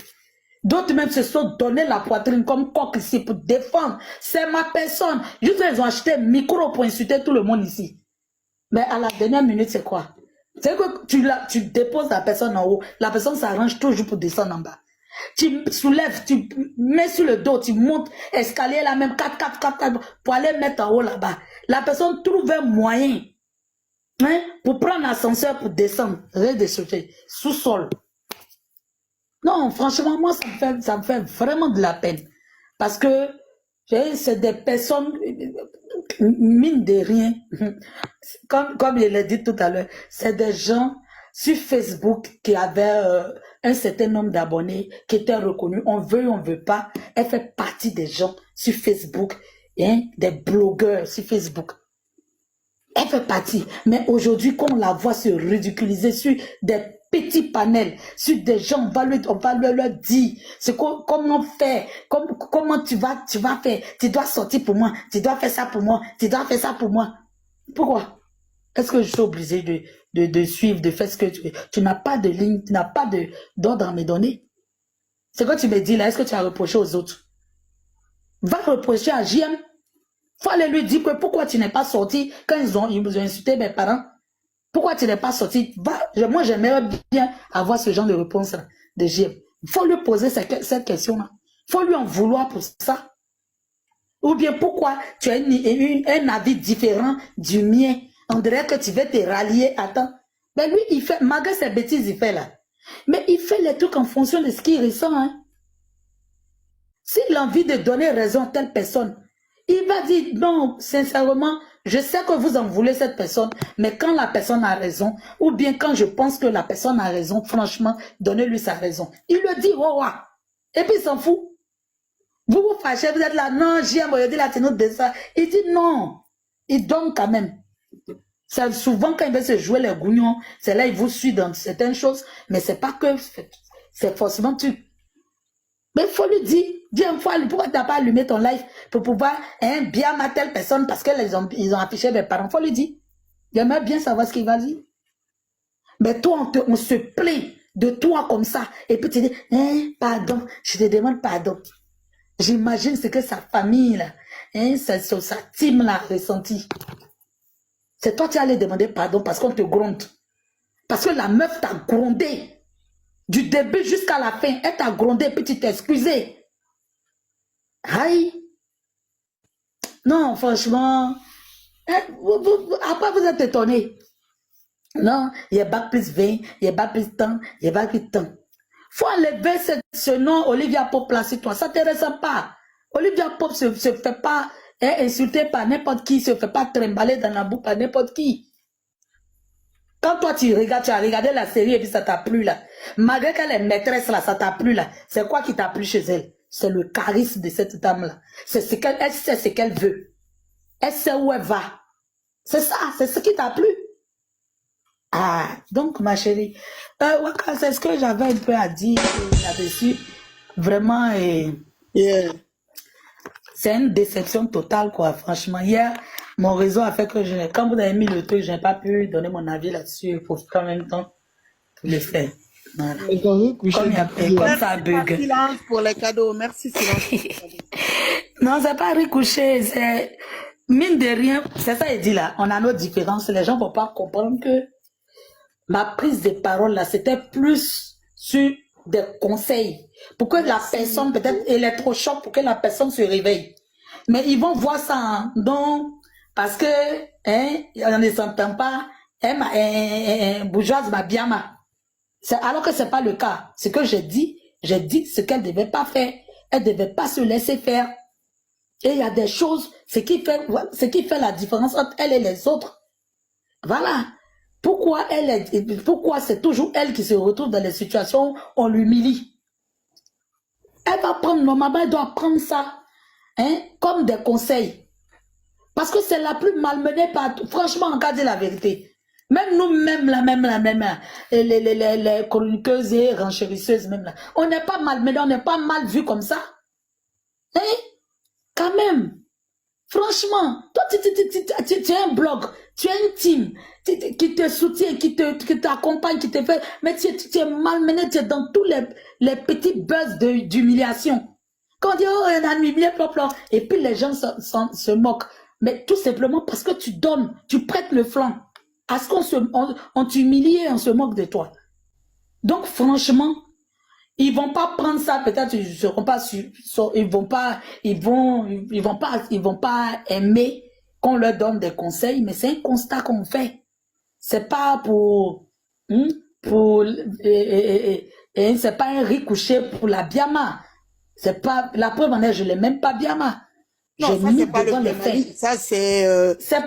D'autres même se sont donné la poitrine comme coq ici pour défendre. C'est ma personne. Juste ils ont acheté un micro pour insulter tout le monde ici. Mais à la dernière minute, c'est quoi? C'est que tu déposes la personne en haut, la personne s'arrange toujours pour descendre en bas. Tu soulèves, tu mets sur le dos, tu montes escalier là même 4 pour aller mettre en haut là-bas. La personne trouve un moyen, hein, pour prendre l'ascenseur pour descendre, redescendre, sous-sol. Non, franchement, moi, ça me fait vraiment de la peine. Parce que c'est des personnes, mine de rien, comme je l'ai dit tout à l'heure, c'est des gens sur Facebook qui avaient un certain nombre d'abonnés, qui étaient reconnus. On veut pas. Elle fait partie des gens sur Facebook, hein, des blogueurs sur Facebook. Elle fait partie. Mais aujourd'hui, quand on la voit se ridiculiser sur des petits panels, sur des gens, on va leur dire comment faire, comment tu vas faire, tu dois sortir pour moi, tu dois faire ça pour moi, tu dois faire ça pour moi. Pourquoi? Est-ce que je suis obligé de suivre, de faire ce que tu n'as pas de ligne, tu n'as pas d'ordre à me donner? C'est quoi tu me dis là? Est-ce que tu as reproché aux autres? Va reprocher à JM. Faut aller lui dire que pourquoi tu n'es pas sorti quand ils ont insulté mes parents. Pourquoi tu n'es pas sorti? Moi, j'aimerais bien avoir ce genre de réponse là, de JM. Il faut lui poser cette question-là. Il faut lui en vouloir pour ça. Ou bien pourquoi tu as un avis différent du mien? On dirait que tu veux te rallier. Attends. Mais lui, il fait, malgré ces bêtises, il fait là. Mais il fait les trucs en fonction de ce qu'il ressent. Hein. S'il a envie de donner raison à telle personne, il va dire, non, sincèrement, je sais que vous en voulez cette personne, mais quand la personne a raison, ou bien quand je pense que la personne a raison, franchement, donnez-lui sa raison. Il le dit, oh, oh. Et puis il s'en fout. Vous vous fâchez, vous êtes là, non, j'aime, il dit la tenue de ça. Il dit non. Il donne quand même. C'est souvent quand il veut se jouer les gougnons, c'est là il vous suit dans certaines choses, mais c'est pas que, c'est forcément tu. Mais il faut lui dire, viens, pourquoi tu n'as pas allumé ton live pour pouvoir bien ma telle personne parce qu'ils ont affiché mes parents. Il faut lui dire. J'aimerais bien savoir ce qu'il va dire. Mais toi, on se plaint de toi comme ça. Et puis tu dis, pardon, je te demande pardon. J'imagine ce que sa famille, là, sa team l'a ressenti. C'est toi qui allais demander pardon parce qu'on te gronde. Parce que la meuf t'a grondé. Du début jusqu'à la fin, elle t'a grondé, puis tu t'es excusé. Aïe. Non, franchement, après vous êtes étonné. Non, il y a bac plus 20, il y a bac plus temps, il y a bac plus temps. Faut enlever ce nom Olivia Pope là sur toi, ça ne t'intéresse pas. Olivia Pope se fait pas insulter par n'importe qui, se fait pas trimballer dans la bouche par n'importe qui. Quand toi tu as regardé la série et puis ça t'a plu là, malgré qu'elle est maîtresse là, ça t'a plu là, c'est quoi qui t'a plu chez elle? C'est le charisme de cette dame là. C'est ce qu'elle sait ce qu'elle veut. Elle sait où elle va. C'est ça, c'est ce qui t'a plu. Ah, donc ma chérie, c'est ce que j'avais un peu à dire là-dessus. Vraiment, c'est une déception totale quoi, franchement. Hier, mon réseau a fait que quand vous avez mis le truc, je n'ai pas pu donner mon avis là-dessus. Il faut en même temps tout le faire. Voilà. Comme ça bug.
Silence pour les cadeaux. Merci, silence.
Non, c'est pas recouché. C'est mine de rien. C'est ça, il dit là. On a nos différences. Les gens ne vont pas comprendre que ma prise de parole là, c'était plus sur des conseils. Pour que la personne, peut-être électrochoc, pour que la personne se réveille. Mais ils vont voir ça dans. Parce que, on ne s'entend pas, bourgeoise ma bien ma. Alors que ce n'est pas le cas. Ce que j'ai dit ce qu'elle ne devait pas faire. Elle ne devait pas se laisser faire. Et il y a des choses, ce qui fait la différence entre elle et les autres. Voilà. Pourquoi c'est toujours elle qui se retrouve dans les situations où on l'humilie. Elle va prendre, normalement, elle doit prendre ça, hein, comme des conseils. Parce que c'est la plus malmenée partout. Franchement, on va dire la vérité. Même nous-mêmes, les chroniqueuses et renchérisseuses, même là, on n'est pas malmenés, on n'est pas mal vu comme ça. Hein? Quand même. Franchement, toi, tu as un blog, tu as une team qui te soutient, qui t'accompagne, qui te fait... Mais tu es malmené, tu es dans tous les petits buzz d'humiliation. Quand on dit, oh, on a humilié, et puis les gens se moquent. Mais tout simplement parce que tu donnes, tu prêtes le flanc. À ce qu'on t'humilie et on se moque de toi. Donc, franchement, ils vont pas prendre ça, peut-être ils seront pas ils vont pas aimer qu'on leur donne des conseils, mais c'est un constat qu'on fait. C'est pas c'est pas un riz couché pour la biama. C'est pas, la preuve en est, je l'ai même pas biama.
Non, ça c'est pas le faits. Ça c'est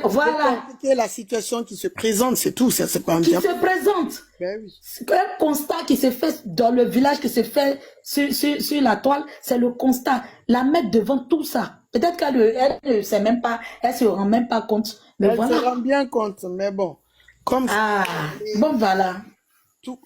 voilà.
La situation qui se présente, c'est tout. Ça c'est pas un
qui se présente. Ben oui. C'est un constat qui se fait dans le village, qui se fait sur la toile, c'est le constat. La mettre devant tout ça. Peut-être qu'elle ne sait même pas, elle se rend même pas compte. Mais
elle
voilà.
se rend bien compte, mais bon. Comme
bon voilà.
Tout,